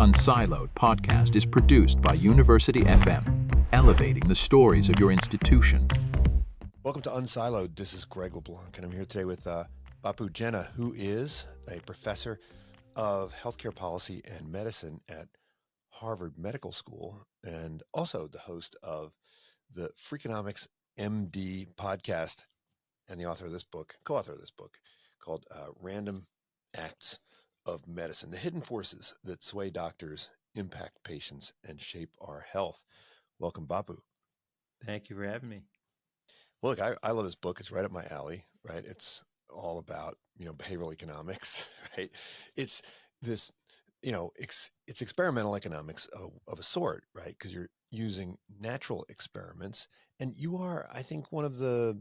Unsiloed podcast is produced by University FM, elevating the stories of your institution. Welcome to Unsiloed. This is Greg LeBlanc, and I'm here today with Bapu Jena, who is a professor of healthcare policy and medicine at Harvard Medical School, and also the host of the Freakonomics MD podcast, and the author of this book, co-author of this book, called Random Acts of Medicine, the hidden forces that sway doctors, impact patients, and shape our health. Welcome, Bapu. Thank you for having me. Well, look, I love this book. It's right up my alley, right? It's all about, behavioral economics, right? It's this, it's experimental economics of a sort, right? Because you're using natural experiments, and you are, I think, one of the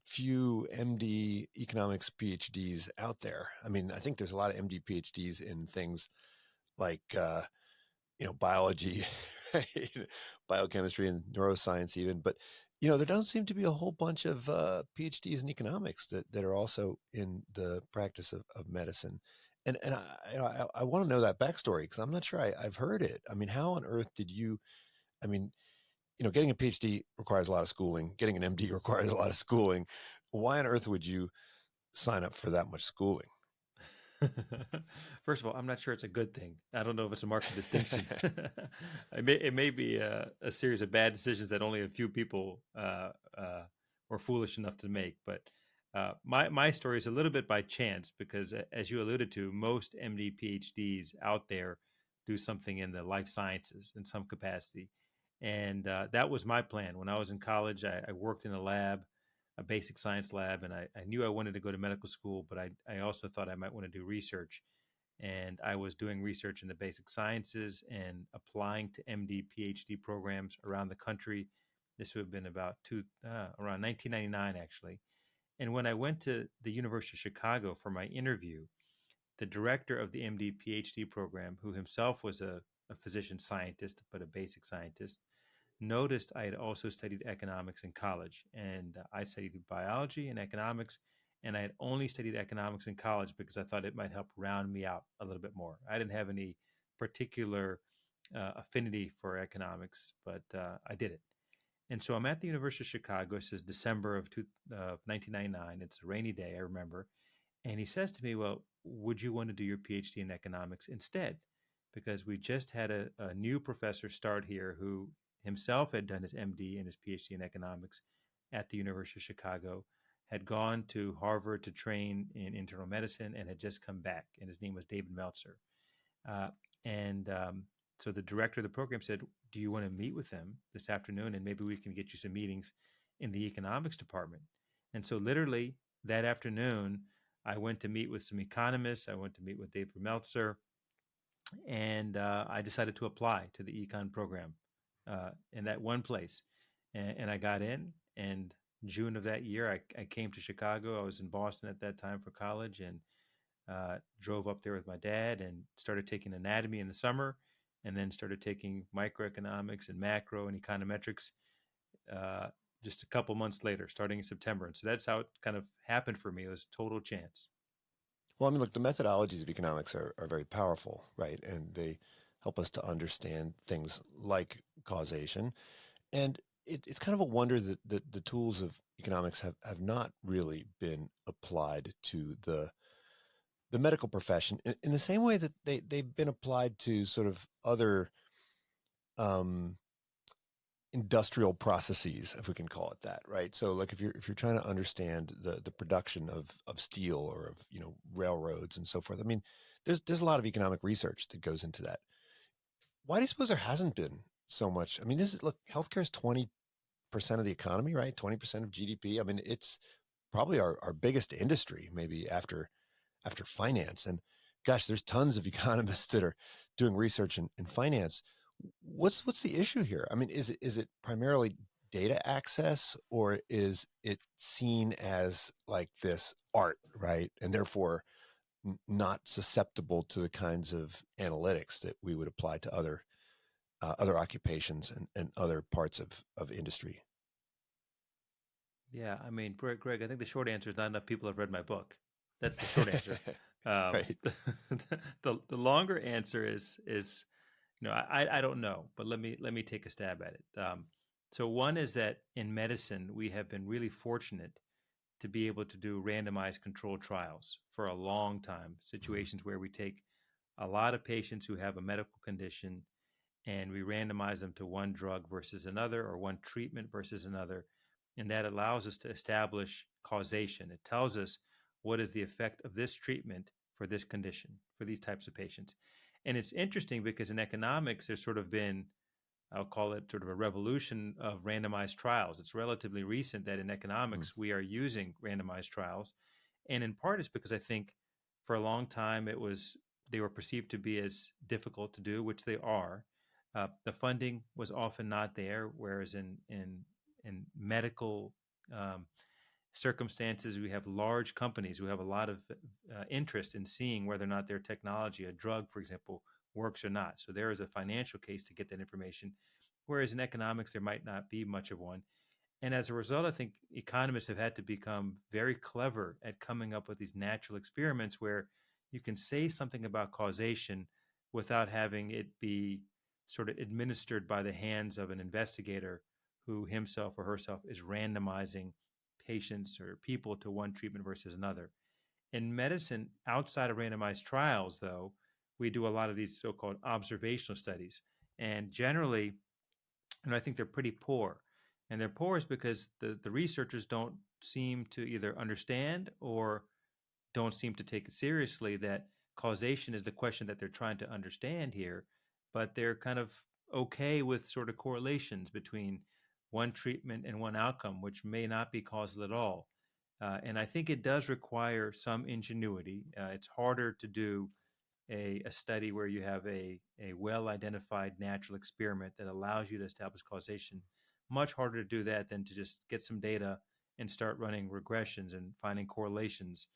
few MD economics PhDs out there. I mean, I think there's a lot of MD PhDs in things like, biology, right? Biochemistry and neuroscience even, but there don't seem to be a whole bunch of PhDs in economics that are also in the practice of medicine. And I want to know that backstory, because I'm not sure I've heard it. I mean, how on earth did you, getting a PhD requires a lot of schooling. Getting an MD requires a lot of schooling. Why on earth would you sign up for that much schooling? First of all, I'm not sure it's a good thing. I don't know if it's a marked distinction. It may be a series of bad decisions that only a few people were foolish enough to make. But my story is a little bit by chance, because, as you alluded to, most MD PhDs out there do something in the life sciences in some capacity. And that was my plan. When I was in college, I worked in a lab, a basic science lab, and I knew I wanted to go to medical school, but I also thought I might want to do research. And I was doing research in the basic sciences and applying to MD, PhD programs around the country. This would have been about around 1999, actually. And when I went to the University of Chicago for my interview, the director of the MD, PhD program, who himself was a physician scientist, but a basic scientist, noticed I had also studied economics in college, and I studied biology and economics, and I had only studied economics in college because I thought it might help round me out a little bit more. I didn't have any particular affinity for economics, but I did it. And so I'm at the University of Chicago. This is December of 1999. It's a rainy day, I remember. And he says to me, well, would you want to do your PhD in economics instead? Because we just had a new professor start here who himself had done his MD and his PhD in economics at the University of Chicago, had gone to Harvard to train in internal medicine, and had just come back. And his name was David Meltzer. So the director of the program said, do you want to meet with him this afternoon? And maybe we can get you some meetings in the economics department. And so literally that afternoon, I went to meet with some economists. I went to meet with David Meltzer, and I decided to apply to the econ program in that one place. And I got in, and June of that year, I came to Chicago. I was in Boston at that time for college, and drove up there with my dad and started taking anatomy in the summer, and then started taking microeconomics and macro and econometrics just a couple months later, starting in September. And so that's how it kind of happened for me. It was total chance. Well, I mean, look, the methodologies of economics are very powerful, right? And they help us to understand things like causation. And it's kind of a wonder that the tools of economics have not really been applied to the medical profession in the same way that they've been applied to sort of other industrial processes, if we can call it that, right? So like if you're trying to understand the production of steel or of railroads and so forth, I mean, there's a lot of economic research that goes into that. Why do you suppose there hasn't been so much? I mean, healthcare is 20% of the economy, right? 20% of GDP. I mean, it's probably our biggest industry, maybe after finance. And gosh, there's tons of economists that are doing research in finance. What's the issue here? I mean, is it primarily data access, or is it seen as like this art, right? And therefore not susceptible to the kinds of analytics that we would apply to other occupations and other parts of industry? Yeah, I mean, Greg, I think the short answer is not enough people have read my book. That's the short answer. Right. The longer answer is I don't know, but let me take a stab at it. So one is that in medicine we have been really fortunate to be able to do randomized controlled trials for a long time. Situations where we take a lot of patients who have a medical condition and we randomize them to one drug versus another or one treatment versus another. And that allows us to establish causation. It tells us what is the effect of this treatment for this condition, for these types of patients. And it's interesting because in economics, there's sort of been, I'll call it sort of a revolution of randomized trials. It's relatively recent that in economics, we are using randomized trials. And in part, it's because I think for a long time, they were perceived to be as difficult to do, which they are. The funding was often not there, whereas in medical circumstances, we have large companies who have a lot of interest in seeing whether or not their technology, a drug, for example, works or not. So there is a financial case to get that information, whereas in economics, there might not be much of one. And as a result, I think economists have had to become very clever at coming up with these natural experiments where you can say something about causation without having it be sort of administered by the hands of an investigator who himself or herself is randomizing patients or people to one treatment versus another. In medicine, outside of randomized trials, though, we do a lot of these so-called observational studies. And generally, I think they're pretty poor. And they're poor is because the researchers don't seem to either understand or don't seem to take it seriously that causation is the question that they're trying to understand here, but they're kind of okay with sort of correlations between one treatment and one outcome, which may not be causal at all. And I think it does require some ingenuity. It's harder to do a study where you have a well-identified natural experiment that allows you to establish causation. Much harder to do that than to just get some data and start running regressions and finding correlations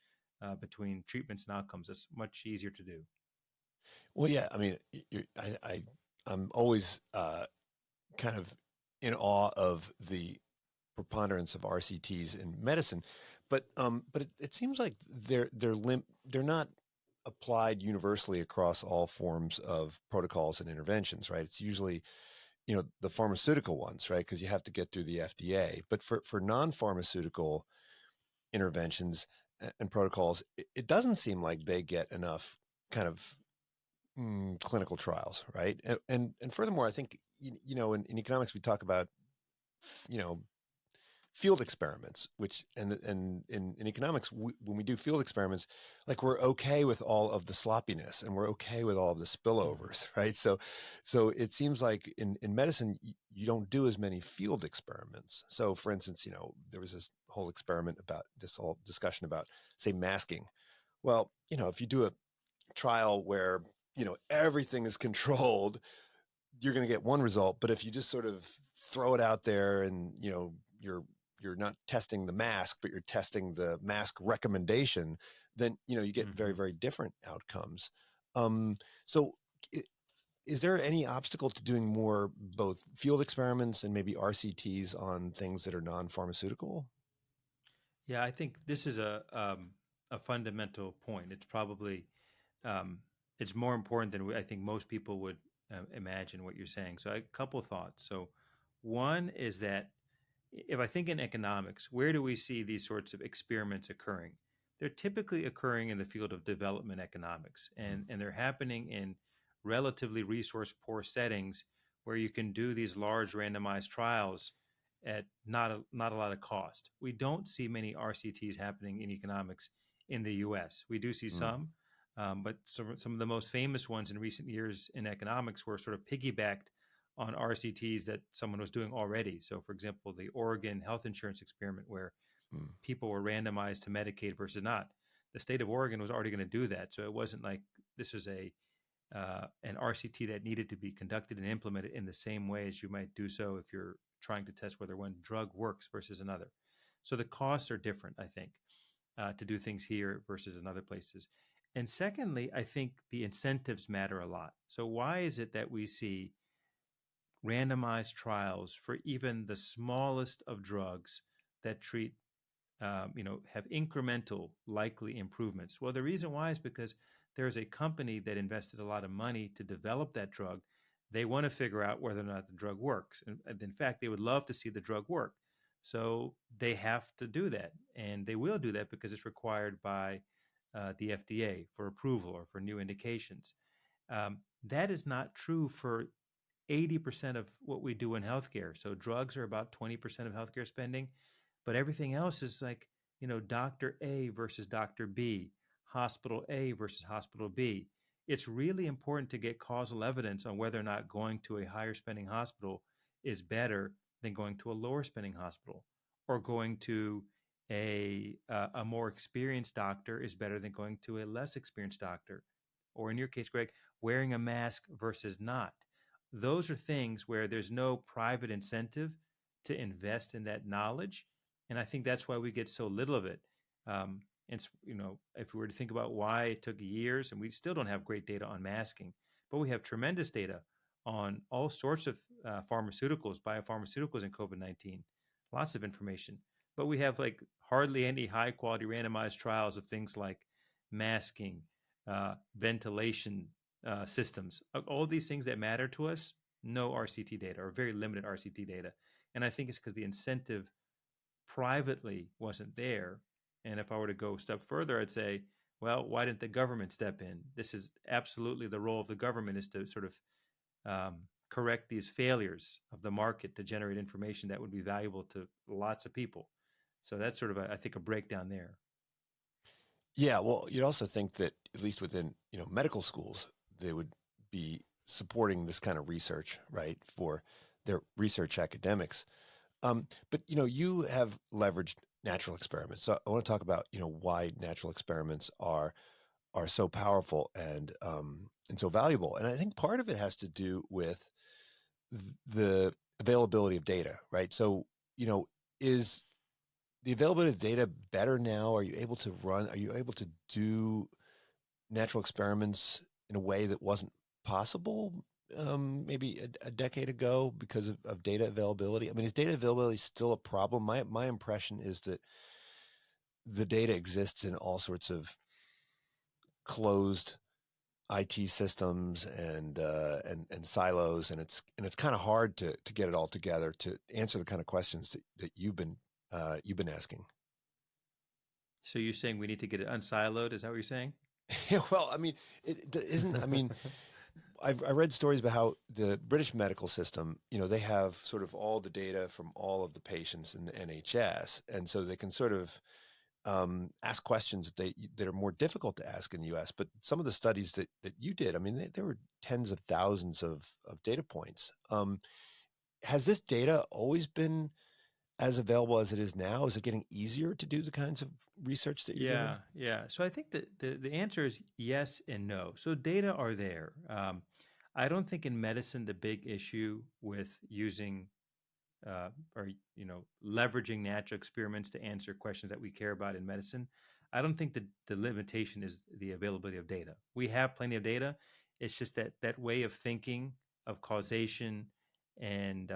between treatments and outcomes. It's much easier to do. Well, yeah, I mean, I'm always kind of in awe of the preponderance of RCTs in medicine, but it seems like they're not applied universally across all forms of protocols and interventions, right? It's usually the pharmaceutical ones, right? Because you have to get through the FDA. But for non-pharmaceutical interventions and protocols, it doesn't seem like they get enough kind of clinical trials, right? And furthermore, I think in economics we talk about field experiments, which and in economics when we do field experiments, like we're okay with all of the sloppiness and we're okay with all of the spillovers, right? So it seems like in medicine you don't do as many field experiments. So for instance, there was this whole discussion about, say, masking. Well, if you do a trial where everything is controlled, you're going to get one result. But if you just sort of throw it out there and you're not testing the mask, but you're testing the mask recommendation, then you get very, very different outcomes. So is there any obstacle to doing more both field experiments and maybe RCTs on things that are non-pharmaceutical? Yeah, I think this is a fundamental point. It's probably it's more important than I think most people would imagine what you're saying. So a couple of thoughts. So one is that if I think in economics, where do we see these sorts of experiments occurring? They're typically occurring in the field of development economics, and they're happening in relatively resource poor settings where you can do these large randomized trials at not a lot of cost. We don't see many RCTs happening in economics in the U.S. We do see some, but some of the most famous ones in recent years in economics were sort of piggybacked on RCTs that someone was doing already. So, for example, the Oregon health insurance experiment where people were randomized to Medicaid versus not. The state of Oregon was already going to do that. So it wasn't like this was an RCT that needed to be conducted and implemented in the same way as you might do so if you're trying to test whether one drug works versus another. So the costs are different, I think, to do things here versus in other places. And secondly, I think the incentives matter a lot. So why is it that we see randomized trials for even the smallest of drugs that treat, have incremental likely improvements? Well, the reason why is because there's a company that invested a lot of money to develop that drug. They want to figure out whether or not the drug works. And in fact, they would love to see the drug work. So they have to do that. And they will do that because it's required by the FDA for approval or for new indications. Um, that is not true for 80% of what we do in healthcare. So drugs are about 20% of healthcare spending, but everything else is like, Dr. A versus Dr. B, hospital A versus hospital B. It's really important to get causal evidence on whether or not going to a higher spending hospital is better than going to a lower spending hospital, or going to a more experienced doctor is better than going to a less experienced doctor, or in your case, Greg, wearing a mask versus not. Those are things where there's no private incentive to invest in that knowledge, and I think that's why we get so little of it. And if we were to think about why it took years, and we still don't have great data on masking, but we have tremendous data on all sorts of pharmaceuticals, biopharmaceuticals in COVID-19, lots of information. But we have like hardly any high quality randomized trials of things like masking, ventilation systems, all these things that matter to us, no RCT data or very limited RCT data. And I think it's because the incentive privately wasn't there. And if I were to go a step further, I'd say, well, why didn't the government step in? This is absolutely the role of the government, is to sort of correct these failures of the market to generate information that would be valuable to lots of people. So that's sort of, I think, a breakdown there. Yeah, well, you'd also think that at least within, medical schools, they would be supporting this kind of research, right, for their research academics. But you have leveraged natural experiments. So I want to talk about, why natural experiments are so powerful and so valuable. And I think part of it has to do with the availability of data, right? So, is the availability of data better now? Are you able to do natural experiments in a way that wasn't possible maybe a decade ago because of data availability? I mean, is data availability still a problem? My impression is that the data exists in all sorts of closed IT systems and silos, and it's kind of hard to get it all together to answer the kind of questions that you've been asking. So you're saying we need to get it unsiloed? Is that what you're saying? Yeah, well, I mean, it isn't. I mean, I read stories about how the British medical system, they have sort of all the data from all of the patients in the NHS, and so they can sort of ask questions that are more difficult to ask in the U.S. But some of the studies that you did, I mean, there were tens of thousands of data points. Has this data always been as available as it is now? Is it getting easier to do the kinds of research that you're doing? Yeah. So I think that the answer is yes and no. So data are there. I don't think in medicine the big issue with using or leveraging natural experiments to answer questions that we care about in medicine, I don't think that the limitation is the availability of data. We have plenty of data. It's just that way of thinking of causation and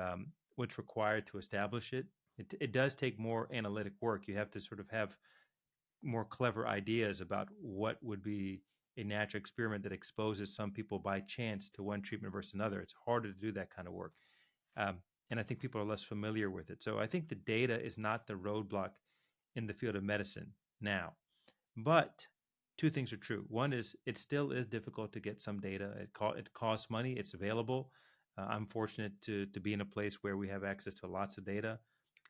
what's required to establish it. It does take more analytic work. You have to sort of have more clever ideas about what would be a natural experiment that exposes some people by chance to one treatment versus another. It's harder to do that kind of work. And I think people are less familiar with it. So I think the data is not the roadblock in the field of medicine now. But two things are true. One is it still is difficult to get some data. It costs money. It's available. I'm fortunate to be in a place where we have access to lots of data.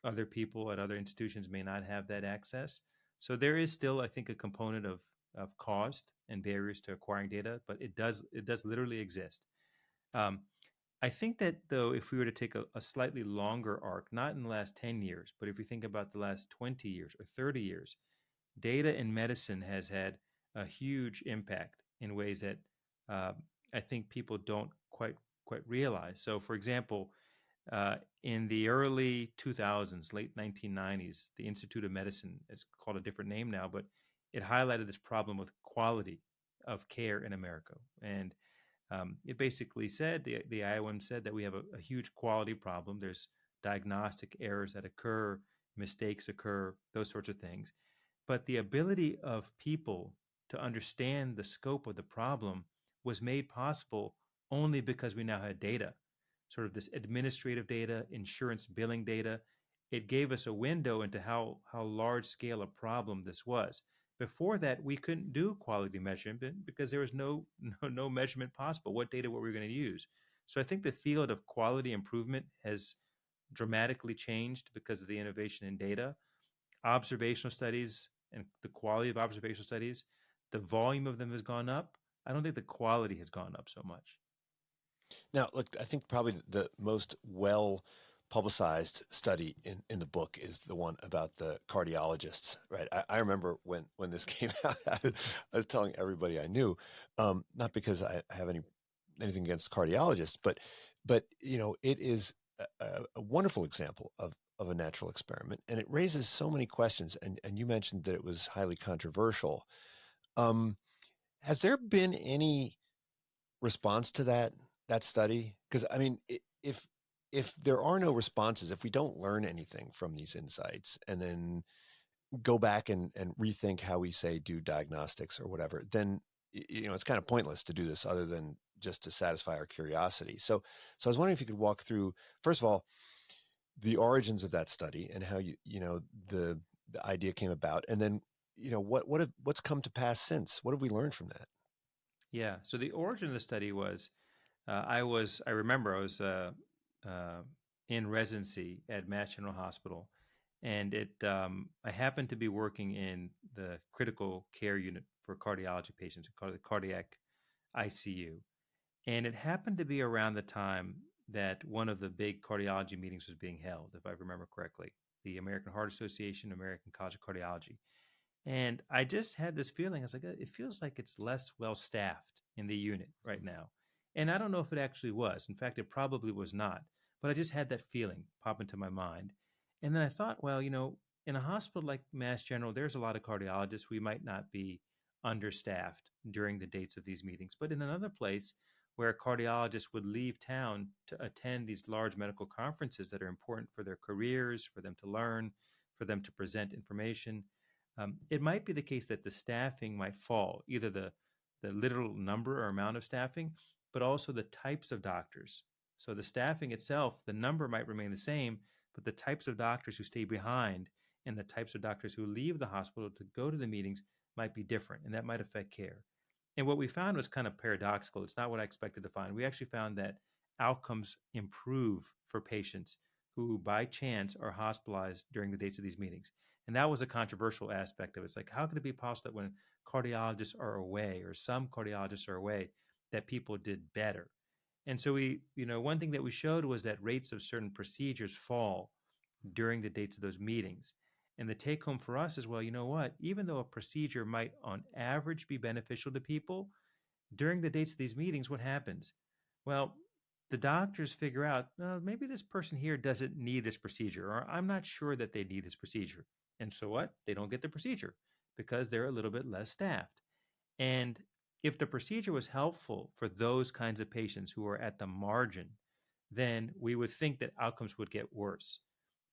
Other people at other institutions may not have that access. So there is still, I think, a component of cost and barriers to acquiring data, but it does literally exist. I think that, though, if we were to take a slightly longer arc, not in the last 10 years, but if we think about the last 20 years or 30 years, data in medicine has had a huge impact in ways that I think people don't quite realize. So, for example, in the early 2000s, late 1990s, the Institute of Medicine, it's called a different name now, but it highlighted this problem with quality of care in America. And it basically said, the Iowan said that we have a huge quality problem. There's diagnostic errors that occur, mistakes occur, those sorts of things. But the ability of people to understand the scope of the problem was made possible only because we now had data, sort of this administrative data, insurance billing data. It gave us a window into how large scale a problem this was. Before that, we couldn't do quality measurement because there was no measurement possible. What data were we going to use? So I think the field of quality improvement has dramatically changed because of the innovation in data. Observational studies and the quality of observational studies, the volume of them has gone up. I don't think the quality has gone up so much. Now, look, I think probably the most well publicized study in the book is the one about the cardiologists, right? I remember when this came out, I was telling everybody I knew, not because I have anything against cardiologists, but it is a wonderful example of a natural experiment, and it raises so many questions. And you mentioned that it was highly controversial. Has there been any response to that study? Because I mean, if there are no responses, if we don't learn anything from these insights, and then go back and rethink how we say do diagnostics or whatever, then it's kind of pointless to do this other than just to satisfy our curiosity. So I was wondering if you could walk through, first of all, the origins of that study and how the idea came about, and then what's come to pass since. What have we learned from that? Yeah. So the origin of the study was, I remember I was in residency at Mass General Hospital, and I happened to be working in the critical care unit for cardiology patients, called the cardiac ICU. And it happened to be around the time that one of the big cardiology meetings was being held, if I remember correctly, the American Heart Association, American College of Cardiology. And I just had this feeling. I was like, it feels like it's less well staffed in the unit right now. And I don't know if it actually was. In fact, it probably was not. But I just had that feeling pop into my mind. And then I thought, well, in a hospital like Mass General, there's a lot of cardiologists. We might not be understaffed during the dates of these meetings. But in another place where cardiologists would leave town to attend these large medical conferences that are important for their careers, for them to learn, for them to present information, it might be the case that the staffing might fall, either the literal number or amount of staffing, but also the types of doctors. So the staffing itself, the number might remain the same, but the types of doctors who stay behind and the types of doctors who leave the hospital to go to the meetings might be different, and that might affect care. And what we found was kind of paradoxical. It's not what I expected to find. We actually found that outcomes improve for patients who, by chance, are hospitalized during the dates of these meetings. And that was a controversial aspect of it. It's like, how could it be possible that when cardiologists are away, or some cardiologists are away, that people did better? And so one thing that we showed was that rates of certain procedures fall during the dates of those meetings. And the take home for us is, well, you know what? Even though a procedure might on average be beneficial to people, during the dates of these meetings, what happens? Well, the doctors figure out, maybe this person here doesn't need this procedure, or I'm not sure that they need this procedure. And so what? They don't get the procedure because they're a little bit less staffed. And if the procedure was helpful for those kinds of patients who are at the margin, then we would think that outcomes would get worse.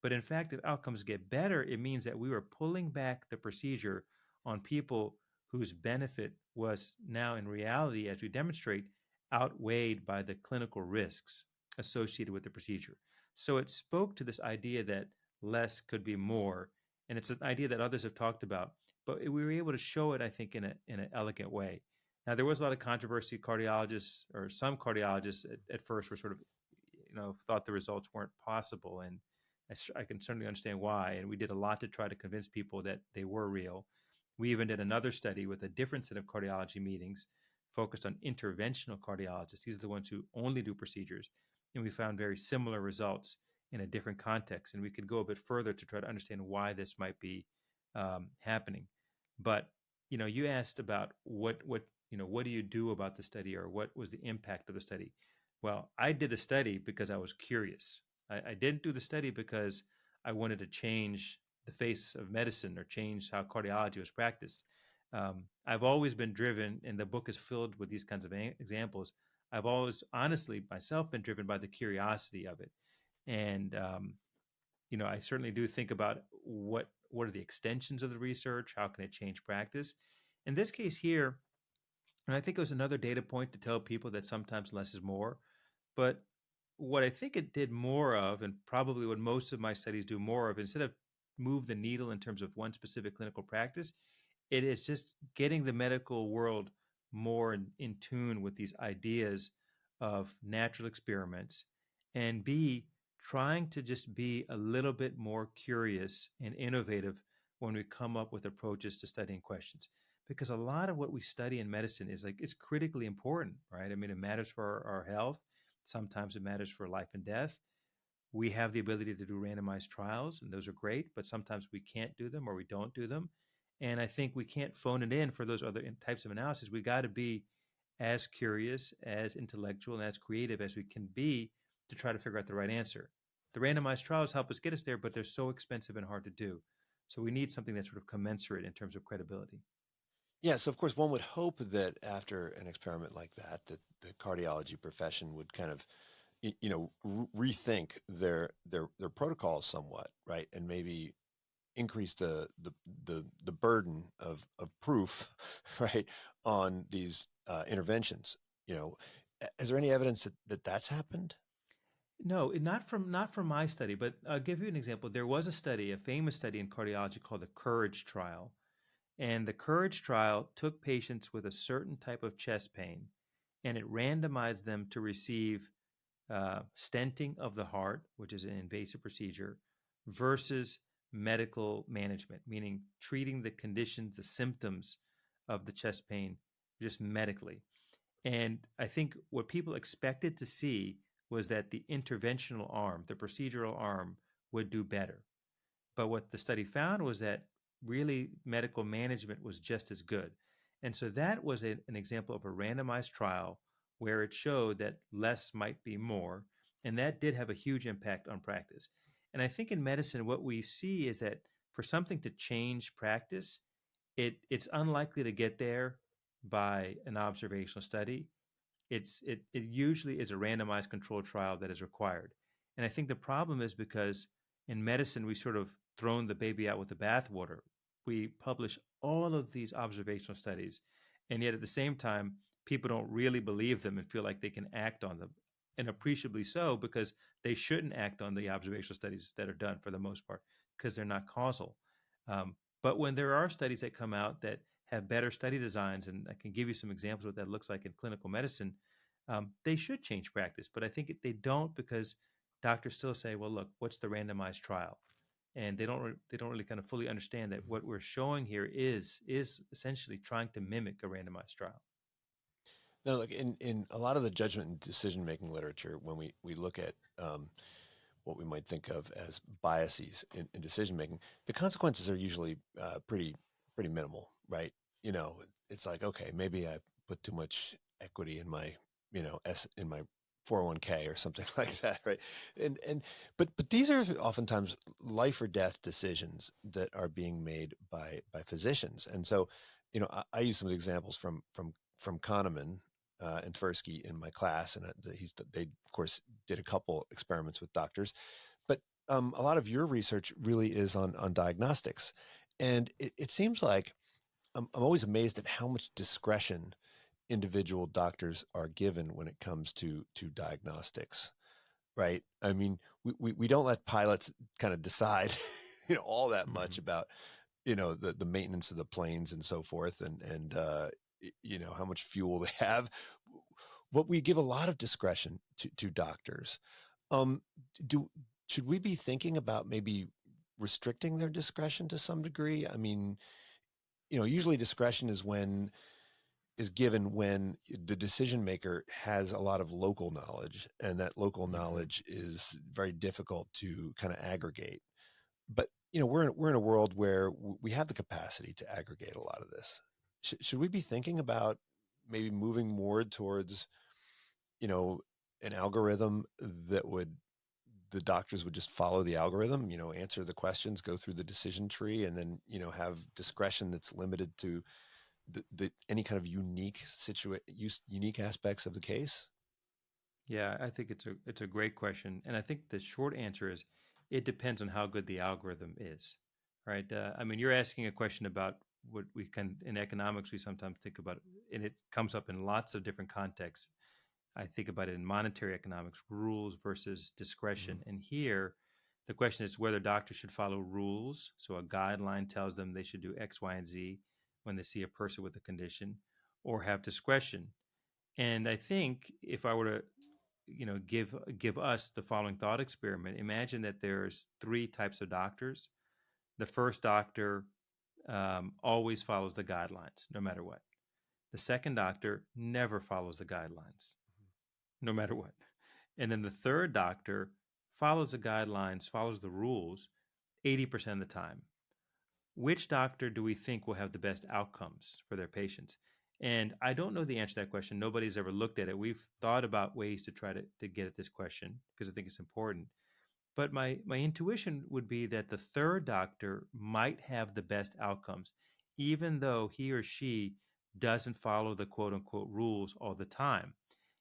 But in fact, if outcomes get better, it means that we were pulling back the procedure on people whose benefit was now in reality, as we demonstrate, outweighed by the clinical risks associated with the procedure. So it spoke to this idea that less could be more. And it's an idea that others have talked about, but we were able to show it, I think, in an elegant way. Now, there was a lot of controversy. Cardiologists, or some cardiologists at first, were sort of, thought the results weren't possible. And I can certainly understand why. And we did a lot to try to convince people that they were real. We even did another study with a different set of cardiology meetings focused on interventional cardiologists. These are the ones who only do procedures. And we found very similar results in a different context. And we could go a bit further to try to understand why this might be happening. But, you asked about what do you do about the study, or what was the impact of the study? Well, I did the study because I was curious. I didn't do the study because I wanted to change the face of medicine or change how cardiology was practiced. I've always been driven, and the book is filled with these kinds of examples. I've always, honestly, myself, been driven by the curiosity of it. And, I certainly do think about what are the extensions of the research? How can it change practice? In this case here, and I think it was another data point to tell people that sometimes less is more. But what I think it did more of, and probably what most of my studies do more of, instead of move the needle in terms of one specific clinical practice, it is just getting the medical world more in tune with these ideas of natural experiments, and B, trying to just be a little bit more curious and innovative when we come up with approaches to studying questions. Because a lot of what we study in medicine is like, it's critically important, right? I mean, it matters for our health. Sometimes it matters for life and death. We have the ability to do randomized trials, and those are great, but sometimes we can't do them or we don't do them. And I think we can't phone it in for those other types of analysis. We got to be as curious, as intellectual, and as creative as we can be to try to figure out the right answer. The randomized trials help us get us there, but they're so expensive and hard to do. So we need something that's sort of commensurate in terms of credibility. Yeah, so of course one would hope that after an experiment like that, that the cardiology profession would kind of, rethink their protocols somewhat, right, and maybe increase the burden of proof, right, on these interventions. Is there any evidence that that's happened? No, not from my study, but I'll give you an example. There was a study, a famous study in cardiology called the Courage trial. And the Courage trial took patients with a certain type of chest pain and it randomized them to receive stenting of the heart, which is an invasive procedure, versus medical management, meaning treating the conditions, the symptoms of the chest pain just medically. And I think what people expected to see was that the interventional arm, the procedural arm, would do better. But what the study found was that really medical management was just as good. And so that was an example of a randomized trial where it showed that less might be more. And that did have a huge impact on practice. And I think in medicine, what we see is that for something to change practice, it's unlikely to get there by an observational study. It usually is a randomized controlled trial that is required. And I think the problem is because in medicine we sort of thrown the baby out with the bathwater. We publish all of these observational studies, and yet at the same time, people don't really believe them and feel like they can act on them, and appreciably so because they shouldn't act on the observational studies that are done for the most part because they're not causal. But when there are studies that come out that have better study designs, and I can give you some examples of what that looks like in clinical medicine, they should change practice. But I think they don't because doctors still say, "Well, look, what's the randomized trial?" And they don't really kind of fully understand that what we're showing here is essentially trying to mimic a randomized trial. No, like in a lot of the judgment and decision making literature, when we look at what we might think of as biases in decision making, the consequences are usually pretty minimal, right? It's like, okay, maybe I put too much equity in my in my 401k or something like that, right? But these are oftentimes life or death decisions that are being made by physicians. And so I use some of the examples from Kahneman and Tversky in my class, and they of course did a couple experiments with doctors, but a lot of your research really is on diagnostics, and it seems like I'm always amazed at how much discretion individual doctors are given when it comes to diagnostics, right? I mean, we don't let pilots kind of decide, all that much Mm-hmm. about, the maintenance of the planes and so forth, and how much fuel they have. What we give a lot of discretion to doctors. Um, do Should we be thinking about maybe restricting their discretion to some degree? I mean, usually discretion is given when the decision maker has a lot of local knowledge, and that local Mm-hmm. knowledge is very difficult to kind of aggregate. But we're in a world where we have the capacity to aggregate a lot of this. Should we be thinking about maybe moving more towards you know an algorithm that would the doctors would just follow the algorithm, answer the questions, go through the decision tree, and then have discretion that's limited to the any kind of unique aspects of the case? Yeah, I think it's a great question, and I think the short answer is it depends on how good the algorithm is, right? I mean, you're asking a question about what we can in economics we sometimes think about, and it comes up in lots of different contexts. I think about it in monetary economics, rules versus discretion. And here, the question is whether doctors should follow rules. So a guideline tells them they should do X, Y, and Z when they see a person with a condition, or have discretion. And I think if I were to, give us the following thought experiment, imagine that there's three types of doctors. The first doctor always follows the guidelines, no matter what. The second doctor never follows the guidelines, no matter what. And then the third doctor follows the guidelines, follows the rules 80% of the time. Which doctor do we think will have the best outcomes for their patients? And I don't know the answer to that question. Nobody's ever looked at it. We've thought about ways to try to get at this question because I think it's important. But my intuition would be that the third doctor might have the best outcomes, even though he or she doesn't follow the quote unquote rules all the time.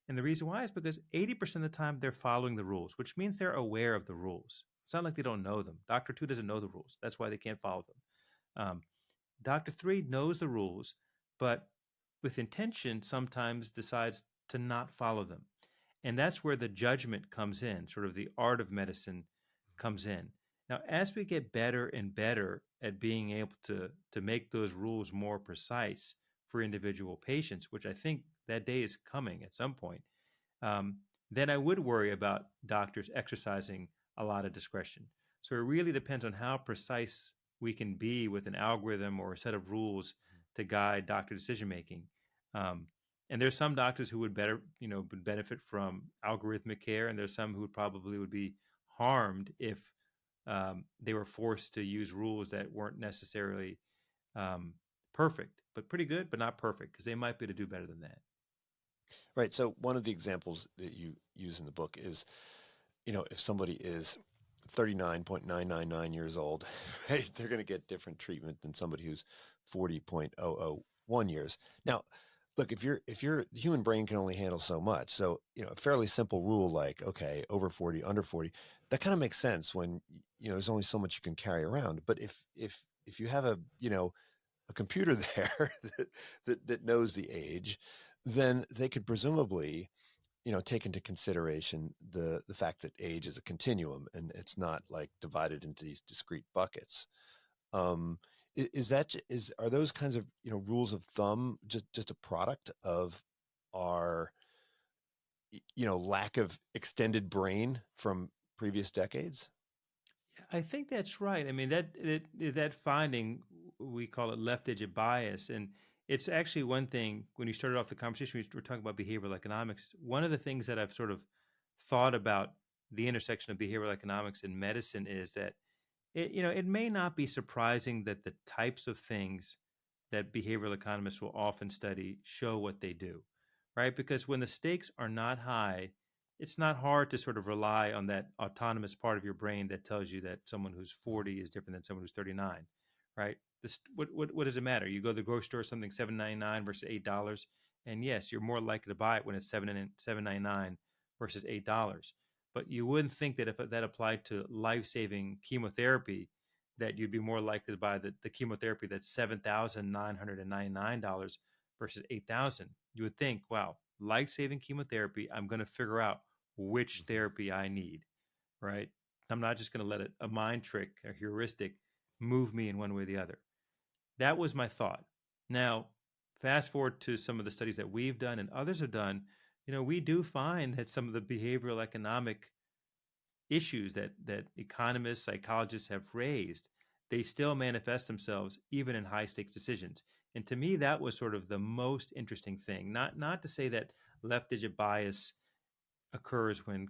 And the reason why is because 80% of the time they're following the rules, which means they're aware of the rules. It's not like they don't know them. Doctor 2 doesn't know the rules. That's why they can't follow them. Doctor 3 knows the rules, but with intention sometimes decides to not follow them. And that's where the judgment comes in, sort of the art of medicine comes in. Now, as we get better and better at being able to make those rules more precise for individual patients, which I think that day is coming at some point, then I would worry about doctors exercising a lot of discretion. So it really depends on how precise we can be with an algorithm or a set of rules to guide doctor decision making. And there's some doctors who would would benefit from algorithmic care, and there's some who would be harmed if they were forced to use rules that weren't necessarily perfect, but pretty good, but not perfect, because they might be able to do better than that. Right. So one of the examples that you use in the book is, if somebody is 39.999 years old, right, they're going to get different treatment than somebody who's 40.001 years. Now, look, if the human brain can only handle so much. So, a fairly simple rule like, okay, over 40, under 40, that kind of makes sense when, there's only so much you can carry around. But if you have a computer there that knows the age, then they could presumably, take into consideration the fact that age is a continuum and it's not like divided into these discrete buckets. Are those kinds of rules of thumb just a product of our lack of extended brain from previous decades? I think that's right. I mean, that finding, we call it left-digit bias, and it's actually one thing. When you started off the conversation, we were talking about behavioral economics. One of the things that I've sort of thought about the intersection of behavioral economics and medicine is that it may not be surprising that the types of things that behavioral economists will often study show what they do, right? Because when the stakes are not high, it's not hard to sort of rely on that autonomous part of your brain that tells you that someone who's 40 is different than someone who's 39, right? What does it matter? You go to the grocery store, something $7.99 versus $8, and yes, you're more likely to buy it when it's $7.99 versus $8. But you wouldn't think that if that applied to life-saving chemotherapy, that you'd be more likely to buy the chemotherapy that's $7,999 versus $8,000. You would think, wow, life-saving chemotherapy, I'm going to figure out which therapy I need, right? I'm not just going to let a mind trick, a heuristic, move me in one way or the other. That was my thought. Now, fast forward to some of the studies that we've done and others have done, we do find that some of the behavioral economic issues that economists, psychologists have raised, they still manifest themselves even in high stakes decisions. And to me, that was sort of the most interesting thing. Not to say that left digit bias occurs when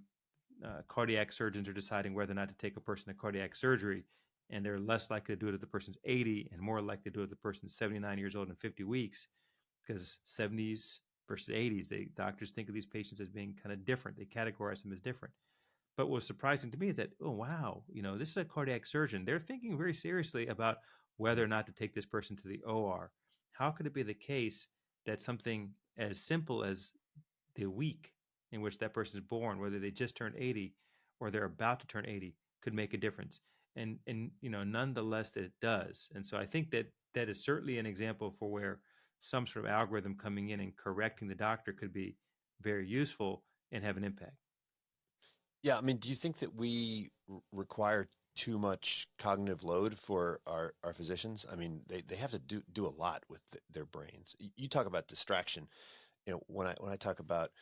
cardiac surgeons are deciding whether or not to take a person to cardiac surgery, and they're less likely to do it if the person's 80 and more likely to do it if the person's 79 years old and 50 weeks, because 70s versus 80s, doctors think of these patients as being kind of different. They categorize them as different. But what's surprising to me is that, oh, wow, this is a cardiac surgeon. They're thinking very seriously about whether or not to take this person to the OR. How could it be the case that something as simple as the week in which that person is born, whether they just turned 80 or they're about to turn 80, could make a difference? And nonetheless, that it does. And so I think that that is certainly an example for where some sort of algorithm coming in and correcting the doctor could be very useful and have an impact. Yeah, I mean, do you think that we require too much cognitive load for our physicians? I mean, they have to do a lot with their brains. You talk about distraction. You know, when I talk about,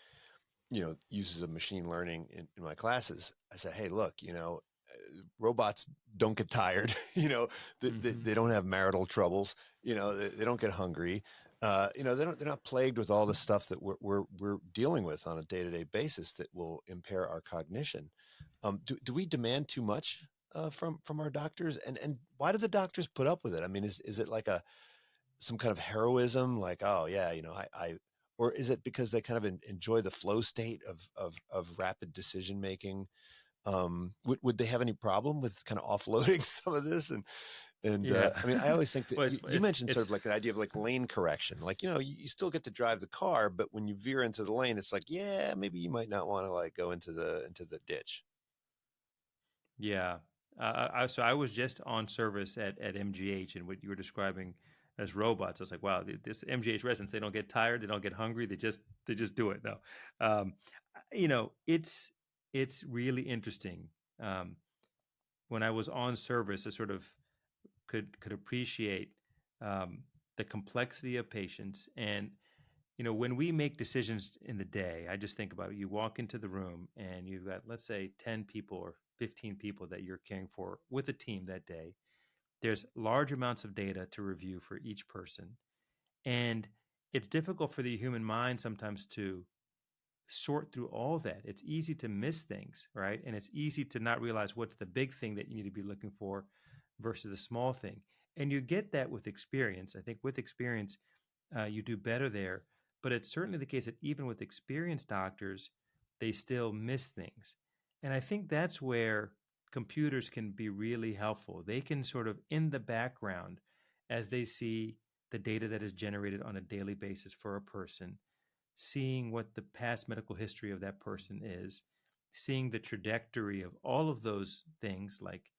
uses of machine learning in my classes, I say, hey, look, robots don't get tired. Hmm. They don't have marital troubles. They don't get hungry. They're not plagued with all the stuff that we're dealing with on a day-to-day basis that will impair our cognition. Do we demand too much from our doctors? And why do the doctors put up with it? I mean, is it like some kind of heroism, like, oh yeah, I or is it because they kind of enjoy the flow state of rapid decision making? Would they have any problem with kind of offloading some of this? And Yeah. I mean, I always think that Well, you mentioned sort it's of like the idea of like lane correction. Like, you still get to drive the car, but when you veer into the lane, it's like, yeah, maybe you might not want to like go into the ditch. Yeah. So I was just on service at MGH, and what you were describing as robots, I was like, wow, this MGH residents, they don't get tired, they don't get hungry, they just do it. No, um, it's really interesting. Um, when I was on service, I sort of could appreciate um, the complexity of patients. And when we make decisions in the day, I just think about it. You walk into the room and you've got, let's say, 10 people or 15 people that you're caring for with a team that day. There's large amounts of data to review for each person. And it's difficult for the human mind sometimes to sort through all that. It's easy to miss things, right? And it's easy to not realize what's the big thing that you need to be looking for versus the small thing. And you get that with experience. I think with experience, you do better there. But it's certainly the case that even with experienced doctors, they still miss things. And I think that's where computers can be really helpful. They can sort of in the background, as they see the data that is generated on a daily basis for a person, seeing what the past medical history of that person is, seeing the trajectory of all of those things, like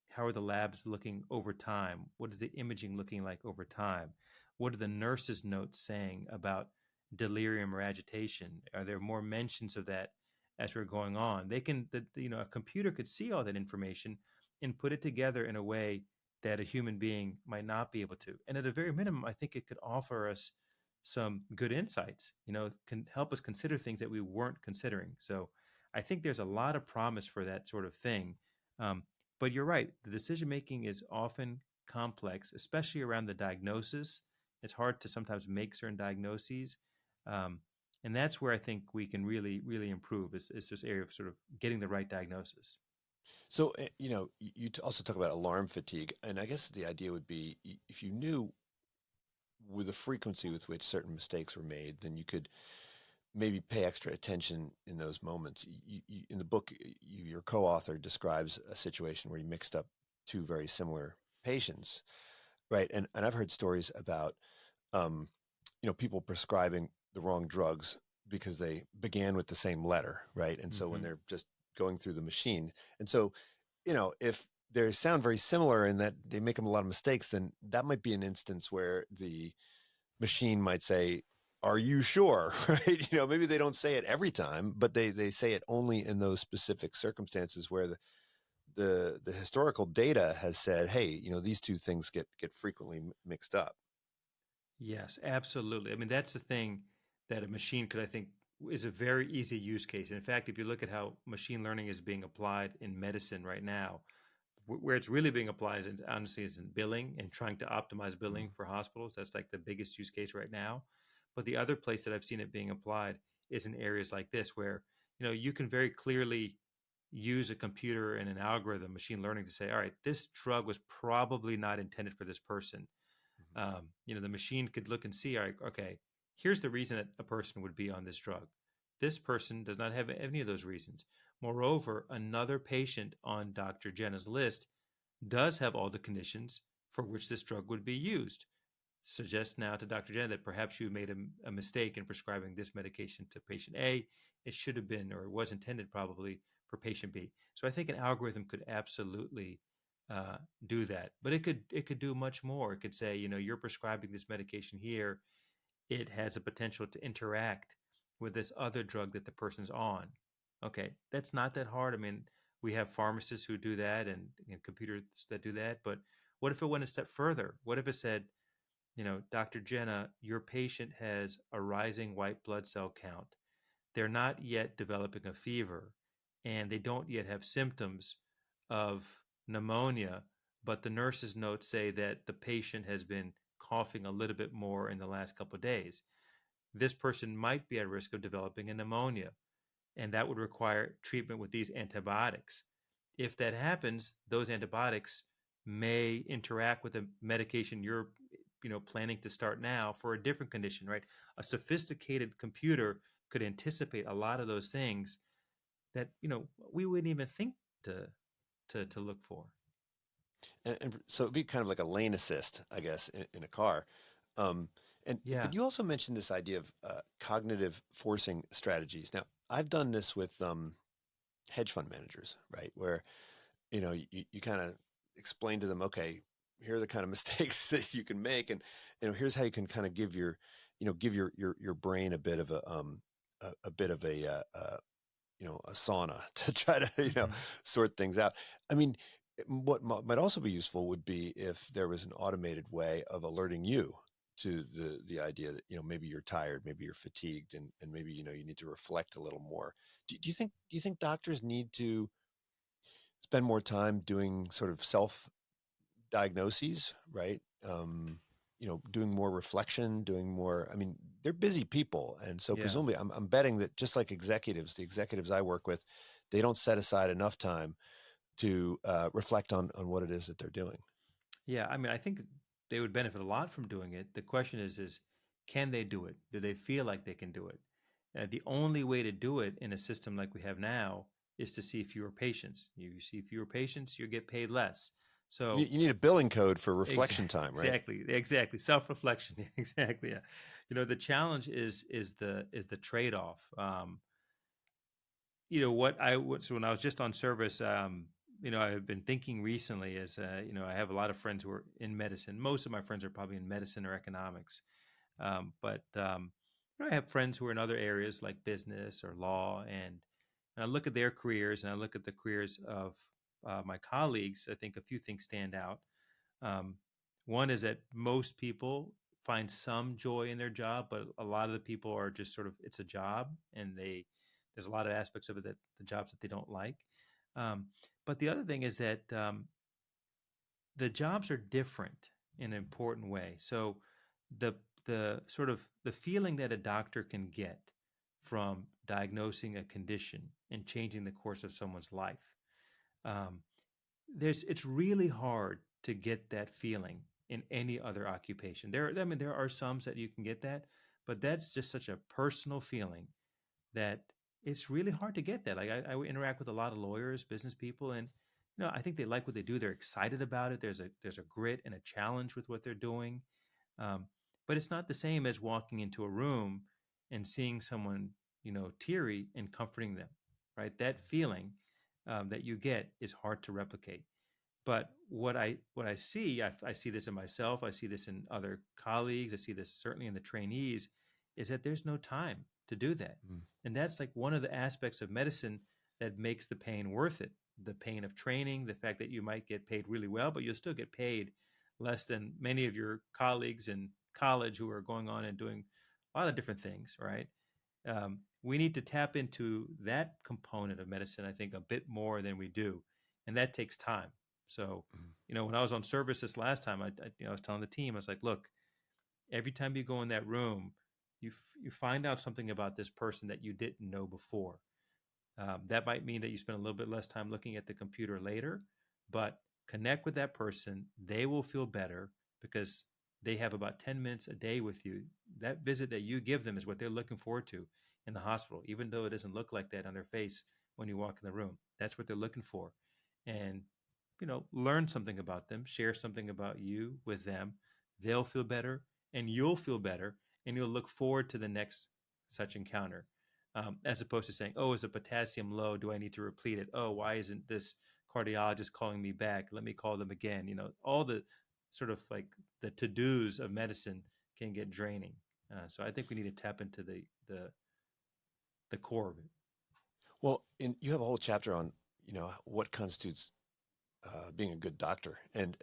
how are the labs looking over time? What is the imaging looking like over time? What are the nurses' notes saying about delirium or agitation? Are there more mentions of that as we're going on? A computer could see all that information and put it together in a way that a human being might not be able to. And at a very minimum, I think it could offer us some good insights, can help us consider things that we weren't considering. So I think there's a lot of promise for that sort of thing. Um, but you're right, the decision making is often complex, especially around the diagnosis. It's hard to sometimes make certain diagnoses. Um, and that's where I think we can really, really improve is this area of sort of getting the right diagnosis. So, you also talk about alarm fatigue, and I guess the idea would be if you knew with the frequency with which certain mistakes were made, then you could maybe pay extra attention in those moments. In the book, your co-author describes a situation where you mixed up two very similar patients, right? And I've heard stories about, um, people prescribing the wrong drugs because they began with the same letter, right? And so when Hmm. they're just going through the machine, and so if they sound very similar and that they make them a lot of mistakes, then that might be an instance where the machine might say, "Are you sure?" Right? Maybe they don't say it every time, but they say it only in those specific circumstances where the historical data has said, "Hey, these two things get frequently mixed up." Yes, absolutely. I mean, that's the thing that a machine could, I think, is a very easy use case. In fact, if you look at how machine learning is being applied in medicine right now, where it's really being applied is honestly is in billing and trying to optimize billing Mhm. for hospitals. That's like the biggest use case right now. But the other place that I've seen it being applied is in areas like this, where you can very clearly use a computer and an algorithm, machine learning, to say, all right, this drug was probably not intended for this person. The machine could look and see, all right, okay, here's the reason that a person would be on this drug. This person does not have any of those reasons. Moreover, another patient on Dr. Jenna's list does have all the conditions for which this drug would be used. Suggest now to Dr. Jenna that perhaps you made a mistake in prescribing this medication to patient A. It should have been, or it was intended probably, for patient B. So I think an algorithm could absolutely uh, do that. But it could do much more. It could say, you're prescribing this medication here. It has a potential to interact with this other drug that the person's on. Okay, that's not that hard. I mean, we have pharmacists who do that and computers that do that. But what if it went a step further? What if it said, Dr. Jenna, your patient has a rising white blood cell count. They're not yet developing a fever, and they don't yet have symptoms of pneumonia, but the nurse's notes say that the patient has been coughing a little bit more in the last couple of days. This person might be at risk of developing a pneumonia, and that would require treatment with these antibiotics. If that happens, those antibiotics may interact with the medication you're planning to start now for a different condition, right? A sophisticated computer could anticipate a lot of those things that we wouldn't even think to look for. And so it'd be kind of like a lane assist, I guess, in a car. Um, Yeah, but you also mentioned this idea of cognitive forcing strategies. Now, I've done this with hedge fund managers, right? Where you kind of explain to them, okay, here are the kind of mistakes that you can make, and here's how you can kind of give your brain a bit of a bit of a sauna to try to hmm sort things out. I mean, what might also be useful would be if there was an automated way of alerting you to the idea that maybe you're tired, maybe you're fatigued, and maybe you need to reflect a little more. Do you think doctors need to spend more time doing sort of self diagnoses, right? Doing more reflection, doing more. I mean, they're busy people, and so yeah, presumably, I'm betting that just like executives, the executives I work with, they don't set aside enough time to reflect on what it is that they're doing. yeah. I mean, I think they would benefit a lot from doing it. The question is can they do it? Do they feel like they can do it? The only way to do it in a system like we have now is to see fewer patients. You see fewer patients, you get paid less. You, So you need a billing code for reflection time, right? exactly. Self-reflection. Exactly. Yeah. The challenge is the trade-off. So when I was just on service, I've been thinking recently as I have a lot of friends who are in medicine. Most of my friends are probably in medicine or economics, but I have friends who are in other areas like business or law, and I look at their careers and I look at the careers of my colleagues. I think a few things stand out. Um, One is that most people find some joy in their job, but a lot of the people are just sort of it's a job, and there's a lot of aspects of it that the jobs that they don't like. Um, but the other thing is that the jobs are different in an important way. So the the sort of the feeling that a doctor can get from diagnosing a condition and changing the course of someone's life, um, it's really hard to get that feeling in any other occupation. There are some that you can get that, but that's just such a personal feeling that it's really hard to get that. Like I interact with a lot of lawyers, business people, and I think they like what they do. They're excited about it. There's a grit and a challenge with what they're doing, um, but it's not the same as walking into a room and seeing someone teary and comforting them. Right, that feeling that you get is hard to replicate. But what I see, I see this in myself. I see this in other colleagues. I see this certainly in the trainees, is that there's no time to do that, Mm. and that's like one of the aspects of medicine that makes the pain worth it. The pain of training, the fact that you might get paid really well, but you'll still get paid less than many of your colleagues in college who are going on and doing a lot of different things, right? We need to tap into that component of medicine, I think, a bit more than we do, and that takes time. So, Mhm. when I was on service this last time, I was telling the team, I was like, look, every time you go in that room, you find out something about this person that you didn't know before. That might mean that you spend a little bit less time looking at the computer later, but connect with that person. They will feel better because they have about 10 minutes a day with you. That visit that you give them is what they're looking forward to in the hospital, even though it doesn't look like that on their face when you walk in the room. That's what they're looking for. And, learn something about them, share something about you with them. They'll feel better and you'll feel better, and you'll look forward to the next such encounter, as opposed to saying, "Oh, is the potassium low? Do I need to replete it? Oh, why isn't this cardiologist calling me back. Let me call them again. All the sort of like the to-dos of medicine can get draining. So I think we need to tap into the core of it. Well, you have a whole chapter on, what constitutes being a good doctor, and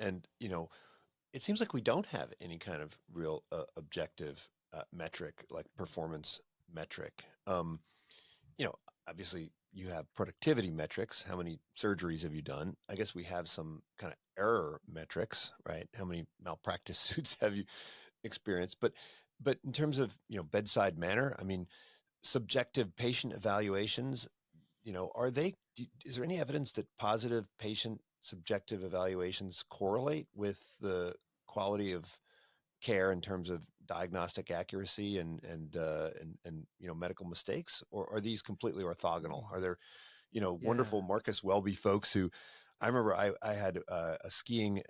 it seems like we don't have any kind of real objective metric like performance metric. You know, Obviously you have productivity metrics. How many surgeries have you done? I guess we have some kind of error metrics, right? How many malpractice suits have you experienced? But in terms of, bedside manner, I mean, subjective patient evaluations, is there any evidence that positive patient subjective evaluations correlate with the quality of care in terms of diagnostic accuracy and medical mistakes, or are these completely orthogonal? Are there Yeah. wonderful Marcus Welby folks who I remember I had a skiing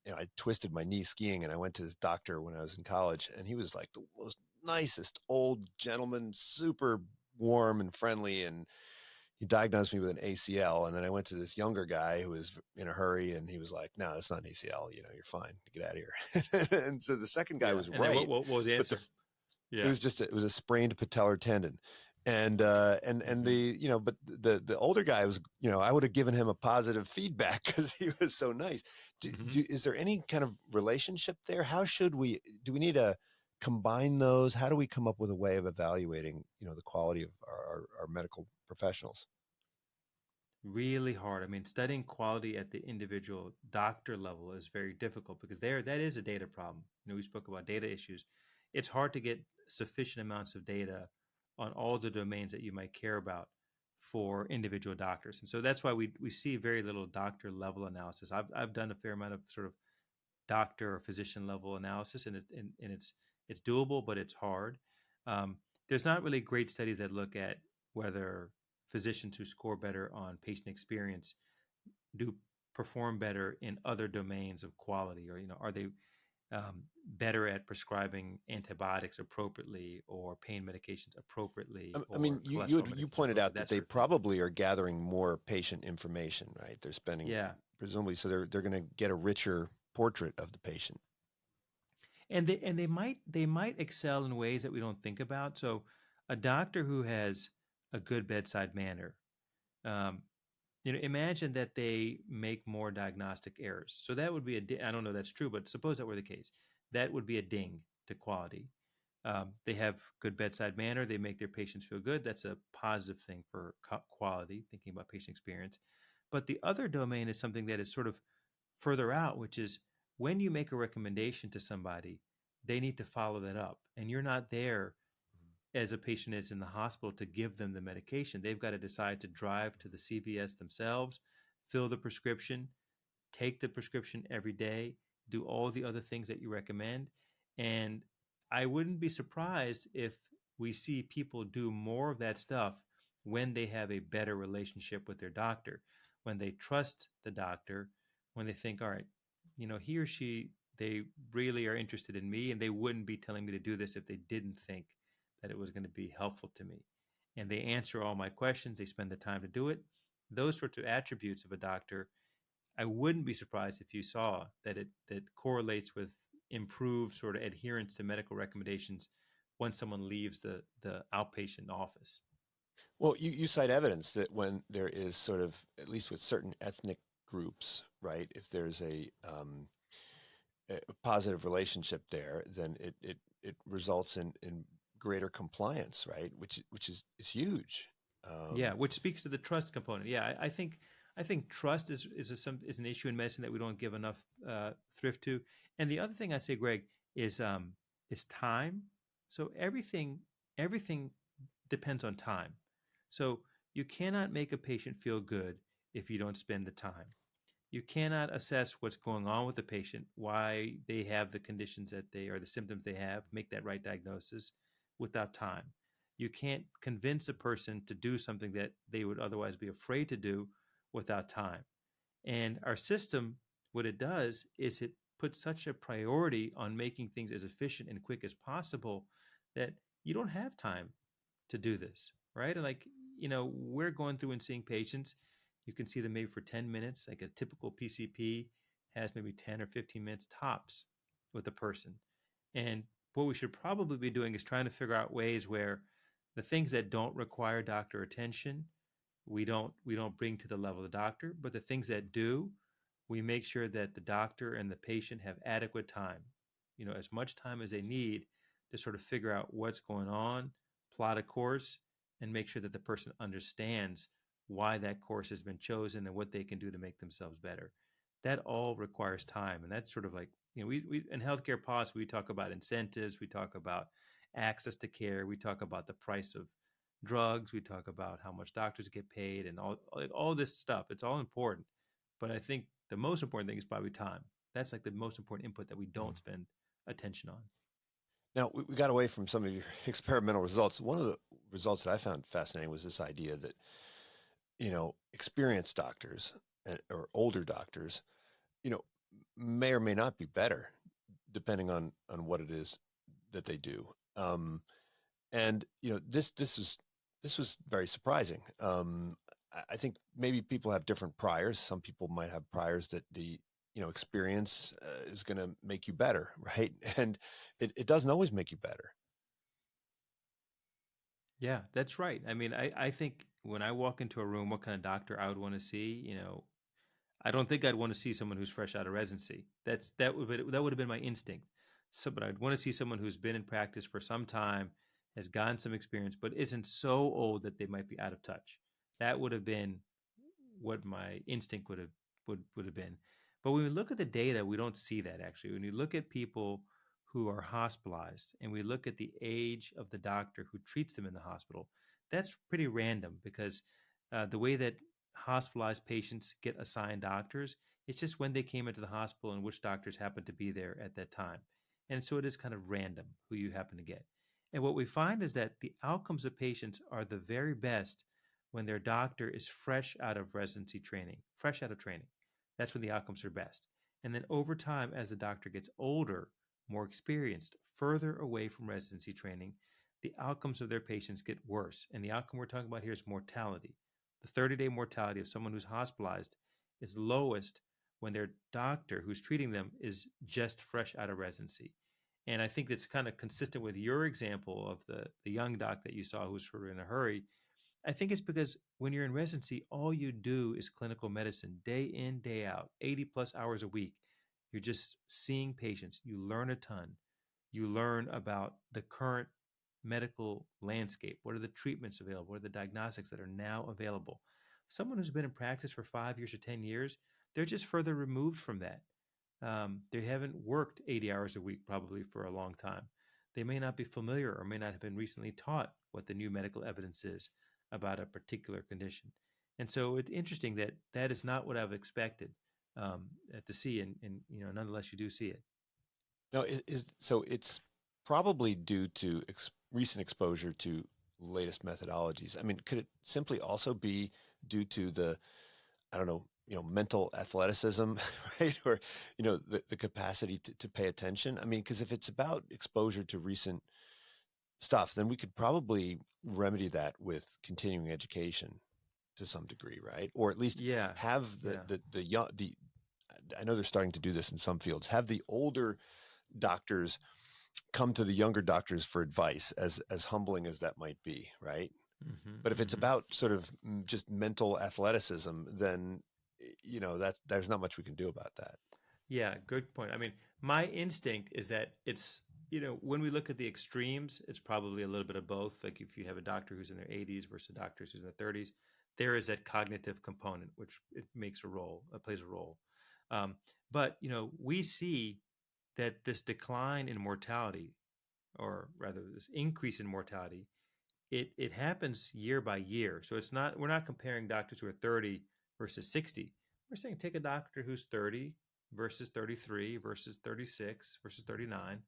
I twisted my knee skiing, and I went to this doctor when I was in college, and he was like the most nicest old gentleman, super warm and friendly, and he diagnosed me with an ACL. And then I went to this younger guy who was in a hurry, and he was like, no, that's not an ACL. You're fine. Get out of here. And so the second guy Yeah. was And then right, what was the but answer? it Yeah. was it was a sprained patellar tendon. And Hmm. the, but the older guy was, I would have given him a positive feedback because he was so nice. Hmm. Is there any kind of relationship there? Do we need to combine those? How do we come up with a way of evaluating, the quality of our medical professionals? Really hard. I mean, studying quality at the individual doctor level is very difficult because that is a data problem. We spoke about data issues. It's hard to get sufficient amounts of data on all the domains that you might care about for individual doctors. And so that's why we see very little doctor level analysis. I've done a fair amount of sort of doctor or physician level analysis, and it's doable, but it's hard. Um, there's not really great studies that look at whether physicians who score better on patient experience do perform better in other domains of quality, or are they better at prescribing antibiotics appropriately or pain medications appropriately I mean, or you cholesterol you medications pointed appropriately, out that that they sort of thing. probably are gathering more patient information, right? They're spending Yeah. presumably, so they're going to get a richer portrait of the patient. And they might excel in ways that we don't think about. So a doctor who has a good bedside manner, um, imagine that they make more diagnostic errors. So that would be I don't know if that's true, but suppose that were the case. That would be a ding to quality. They have good bedside manner. They make their patients feel good. That's a positive thing for quality, thinking about patient experience. But the other domain is something that is sort of further out, which is when you make a recommendation to somebody, they need to follow that up. And you're not there as a patient is in the hospital to give them the medication. They've got to decide to drive to the CVS themselves, fill the prescription, take the prescription every day, do all the other things that you recommend. And I wouldn't be surprised if we see people do more of that stuff when they have a better relationship with their doctor, when they trust the doctor, when they think, all right, he or she, they really are interested in me, and they wouldn't be telling me to do this if they didn't think that it was going to be helpful to me. And they answer all my questions, they spend the time to do it. Those sorts of attributes of a doctor, I wouldn't be surprised if you saw that correlates with improved sort of adherence to medical recommendations once someone leaves the outpatient office. Well, you cite evidence that when there is sort of, at least with certain ethnic groups, right, if there's a positive relationship there, then it results in greater compliance, right? Which is huge. Yeah, Um, which speaks to the trust component. Yeah, I think trust is an issue in medicine that we don't give enough thrift to. And the other thing I say, Greg, is time. So everything depends on time. So you cannot make a patient feel good if you don't spend the time. You cannot assess what's going on with the patient, why they have the conditions that they or the symptoms they have, make that right diagnosis without time. You can't convince a person to do something that they would otherwise be afraid to do without time. And our system, what it does is it puts such a priority on making things as efficient and quick as possible that you don't have time to do this, right? And like, we're going through and seeing patients. You can see them maybe for 10 minutes, like a typical PCP has maybe 10 or 15 minutes tops with a person. And what we should probably be doing is trying to figure out ways where the things that don't require doctor attention, we don't bring to the level of the doctor, but the things that do, we make sure that the doctor and the patient have adequate time, as much time as they need to sort of figure out what's going on, plot a course, and make sure that the person understands why that course has been chosen and what they can do to make themselves better. That all requires time. And that's sort of like, we in healthcare policy, we talk about incentives, we talk about access to care, we talk about the price of drugs, we talk about how much doctors get paid and all this stuff. It's all important. But I think the most important thing is probably time. That's like the most important input that we don't spend attention on. Now, we got away from some of your experimental results. One of the results that I found fascinating was this idea that, experienced doctors or older doctors, may or may not be better depending on what it is that they do. And, this was very surprising. I think maybe people have different priors. Some people might have priors that the experience is going to make you better, right? And it doesn't always make you better. Yeah, that's right. I mean, I think when I walk into a room, what kind of doctor I would want to see, I don't think I'd want to see someone who's fresh out of residency. That would have been my instinct. So, but I'd want to see someone who's been in practice for some time, has gotten some experience, but isn't so old that they might be out of touch. That would have been what my instinct would have been. But when we look at the data, we don't see that actually. When you look at people who are hospitalized and we look at the age of the doctor who treats them in the hospital, that's pretty random because the way that hospitalized patients get assigned doctors, it's just when they came into the hospital and which doctors happen to be there at that time. And so it is kind of random who you happen to get. And what we find is that the outcomes of patients are the very best when their doctor is fresh out of residency training, fresh out of training. That's when the outcomes are best. And then over time, as the doctor gets older, more experienced, further away from residency training, the outcomes of their patients get worse. And the outcome we're talking about here is mortality. The 30-day mortality of someone who's hospitalized is lowest when their doctor who's treating them is just fresh out of residency. And I think that's kind of consistent with your example of the young doc that you saw who's sort of in a hurry. I think it's because when you're in residency, all you do is clinical medicine day in, day out, 80 plus hours a week. You're just seeing patients. You learn a ton. You learn about the current medical landscape. What are the treatments available? What are the diagnostics that are now available? Someone who's been in practice for 5 years or 10 years, they're just further removed from that. They haven't worked 80 hours a week probably for a long time. They may not be familiar or may not have been recently taught what the new medical evidence is about a particular condition. And so it's interesting that that is not what I've expected to see, and nonetheless you do see it. No, so it's probably due to recent exposure to latest methodologies. I mean, could it simply also be due to the, I don't know, mental athleticism, right? Or, the capacity to pay attention. I mean, because if it's about exposure to recent stuff, then we could probably remedy that with continuing education to some degree, right? Or at least have the young, I know they're starting to do this in some fields, have the older doctors come to the younger doctors for advice, as humbling as that might be, right? Mm-hmm, but if it's about sort of just mental athleticism, then there's not much we can do about that. Yeah, good point. I mean, my instinct is that it's, when we look at the extremes, it's probably a little bit of both. Like if you have a doctor who's in their 80s versus doctors who's in their 30s, there is that cognitive component, which it plays a role. But, we see that this decline in mortality, or rather this increase in mortality, it happens year by year. So we're not comparing doctors who are 30 versus 60. We're saying take a doctor who's 30 versus 33 versus 36 versus 39.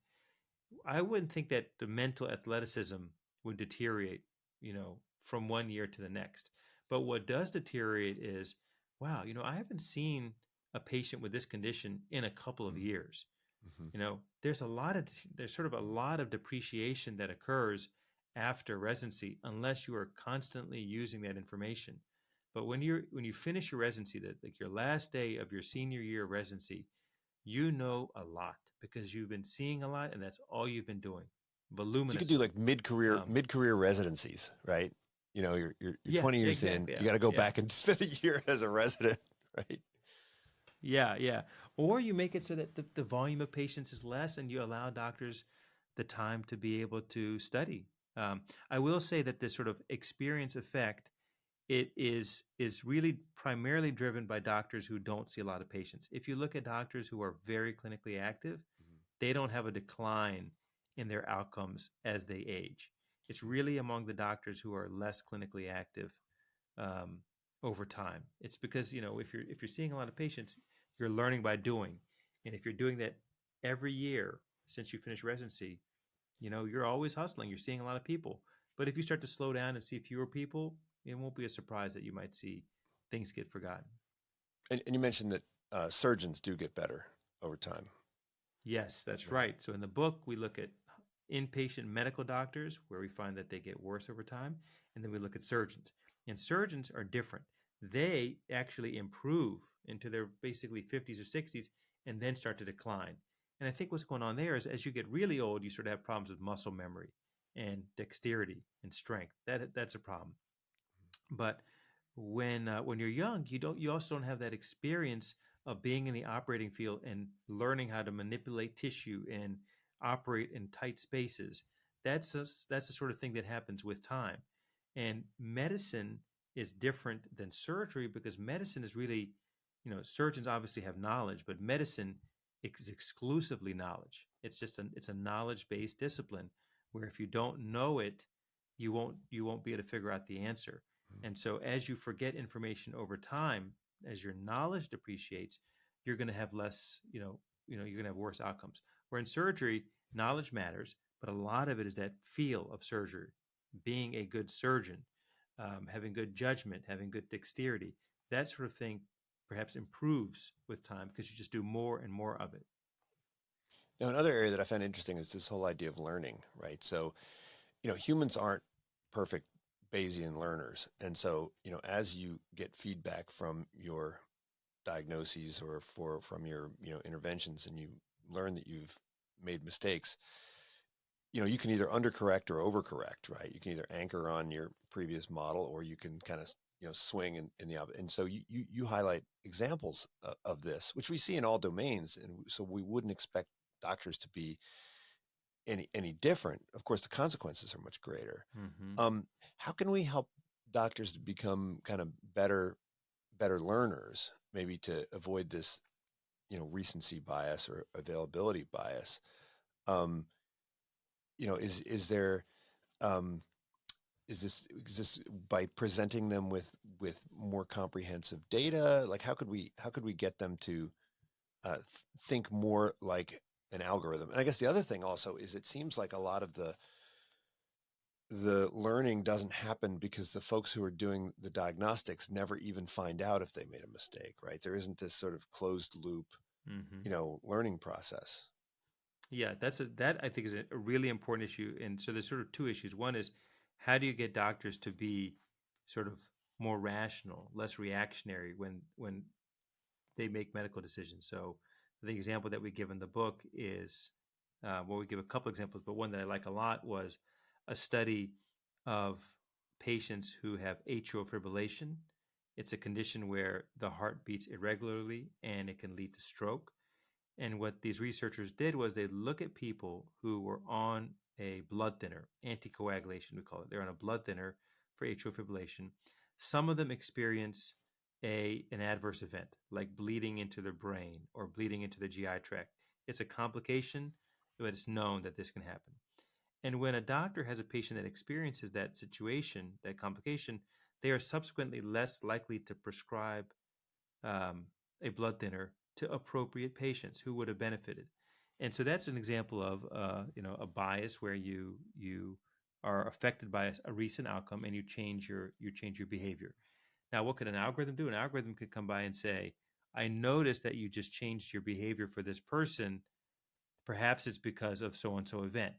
I wouldn't think that the mental athleticism would deteriorate, from one year to the next. But what does deteriorate is, wow, I haven't seen a patient with this condition in a couple of years. Mm-hmm. There's sort of a lot of depreciation that occurs after residency unless you are constantly using that information. But when you finish your residency, that like your last day of your senior year of residency, you know a lot because you've been seeing a lot, and that's all you've been doing So you could do voluminously. like mid-career Um, mid-career residencies, right? You know, you're yeah, 20 years in, exactly. you Yeah, got to go yeah. back and spend a year as a resident, right? Yeah, yeah. Or you make it so that the volume of patients is less and you allow doctors the time to be able to study. I will say that this sort of experience effect, it is really primarily driven by doctors who don't see a lot of patients. If you look at doctors who are very clinically active, they don't have a decline in their outcomes as they age. It's really among the doctors who are less clinically active um, over time. It's because if you're seeing a lot of patients, you're learning by doing, and if you're doing that every year since you finish residency, you're always hustling. You're seeing a lot of people. But if you start to slow down and see fewer people, it won't be a surprise that you might see things get forgotten. And you mentioned that surgeons do get better over time. Yes, that's Right. right. So in the book, we look at inpatient medical doctors, where we find that they get worse over time, and then we look at surgeons. And surgeons are different. They actually improve into their basically 50s or 60s and then start to decline. And I think what's going on there is as you get really old, you sort of have problems with muscle memory and dexterity and strength. That's a problem. But when you're young, you also don't have that experience of being in the operating field and learning how to manipulate tissue and operate in tight spaces. That's the sort of thing that happens with time. And medicine is different than surgery because medicine is really, surgeons obviously have knowledge, but medicine is exclusively knowledge. It's a knowledge based discipline where if you don't know it, you won't be able to figure out the answer. And so as you forget information over time, as your knowledge depreciates, you're going to have less, you're going to have worse outcomes. Where in surgery, knowledge matters, but a lot of it is that feel of surgery, being a good surgeon, having good judgment, having good dexterity, that sort of thing perhaps improves with time because you just do more and more of it. Now, another area that I find interesting is this whole idea of learning, right? So, humans aren't perfect Bayesian learners. And so, as you get feedback from your diagnoses or from your, interventions and you learn that you've made mistakes, you can either undercorrect or overcorrect, right? You can either anchor on your previous model or you can kind of, swing in the opposite. And so you highlight examples of this, which we see in all domains. And so we wouldn't expect doctors to be any different. Of course, the consequences are much greater. Mm-hmm. How can we help doctors to become kind of better learners, maybe to avoid this, recency bias or availability bias? Um, is there um, is this by presenting them with more comprehensive data? Like, how could we get them to think more like an algorithm? And I guess the other thing also is it seems like a lot of the learning doesn't happen because the folks who are doing the diagnostics never even find out if they made a mistake, right? There isn't this sort of closed loop, Mm-hmm. learning process. Yeah, that I think is a really important issue. And so there's sort of two issues. One is how do you get doctors to be sort of more rational, less reactionary when they make medical decisions. So the example that we give in the book is, well, we give a couple examples, but one that I like a lot was a study of patients who have atrial fibrillation. It's a condition where the heart beats irregularly and it can lead to stroke. And what these researchers did was they look at people who were on a blood thinner, anticoagulation, we call it. They're on a blood thinner for atrial fibrillation. Some of them experience an adverse event like bleeding into their brain or bleeding into the GI tract. It's a complication, but it's known that this can happen. And when a doctor has a patient that experiences that situation, that complication, they are subsequently less likely to prescribe um, a blood thinner to appropriate patients who would have benefited. And so that's an example of a bias where you are affected by a recent outcome and you change your behavior. Now, what could an algorithm do? An algorithm could come by and say, I noticed that you just changed your behavior for this person. Perhaps it's because of so and so event.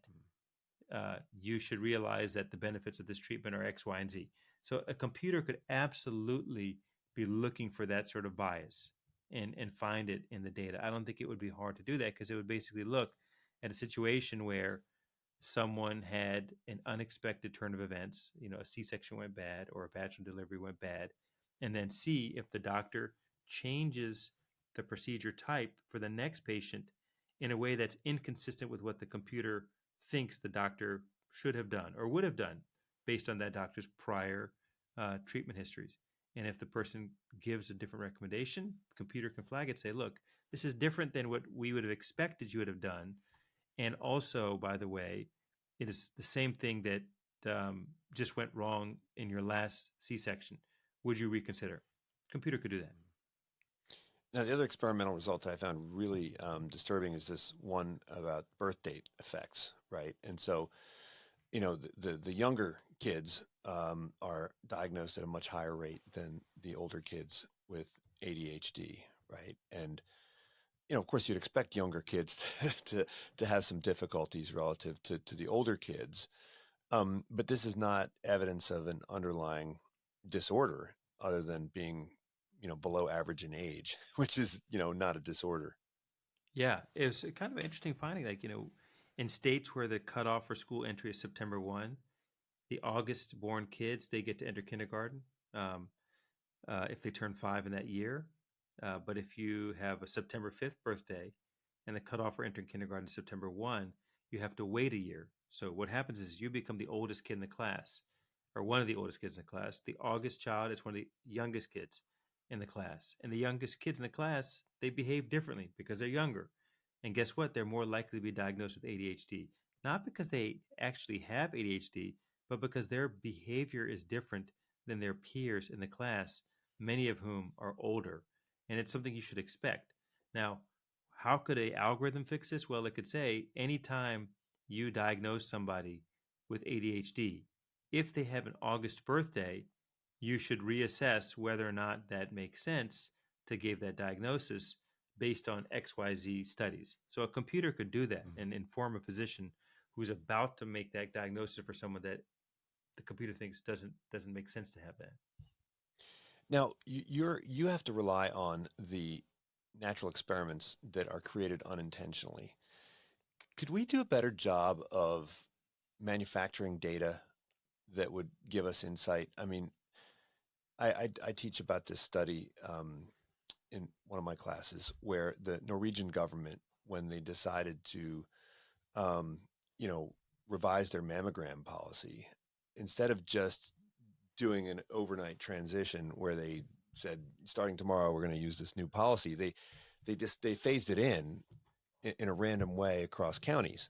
You should realize that the benefits of this treatment are X, Y, and Z. So a computer could absolutely be looking for that sort of bias and find it in the data. I don't think it would be hard to do that because it would basically look at a situation where someone had an unexpected turn of events, a C-section went bad or a vaginal delivery went bad, and then see if the doctor changes the procedure type for the next patient in a way that's inconsistent with what the computer thinks the doctor should have done or would have done based on that doctor's prior treatment histories. And if the person gives a different recommendation, the computer can flag it, say, look, this is different than what we would have expected you would have done. And also, by the way, it is the same thing that just went wrong in your last C-section. Would you reconsider? Computer could do that. Now, the other experimental result that I found really disturbing is this one about birth date effects, right? And so, the younger kids are diagnosed at a much higher rate than the older kids with ADHD, right? And of course, you'd expect younger kids to have some difficulties relative to the older kids, but this is not evidence of an underlying disorder other than being, below average in age, which is, not a disorder. Yeah, it was kind of an interesting finding. Like, in states where the cutoff for school entry is September 1, the August born kids, they get to enter kindergarten um, if they turn 5 in that year. But if you have a September 5th birthday and the cutoff for entering kindergarten is September 1, you have to wait a year. So what happens is you become the oldest kid in the class, or one of the oldest kids in the class. The August child is one of the youngest kids in the class. And the youngest kids in the class, they behave differently because they're younger. And guess what? They're more likely to be diagnosed with ADHD. Not because they actually have ADHD, but because their behavior is different than their peers in the class, many of whom are older. And it's something you should expect. Now, how could an algorithm fix this? Well, it could say anytime you diagnose somebody with ADHD, if they have an August birthday, you should reassess whether or not that makes sense to give that diagnosis based on XYZ studies. So a computer could do that and inform a physician who's about to make that diagnosis for someone that the computer thinks doesn't make sense to have that. Now, you have to rely on the natural experiments that are created unintentionally. Could we do a better job of manufacturing data that would give us insight? I mean, I teach about this study in one of my classes where the Norwegian government, when they decided to, um, revise their mammogram policy, instead of just doing an overnight transition where they said, starting tomorrow, we're going to use this new policy, they phased it in a random way across counties.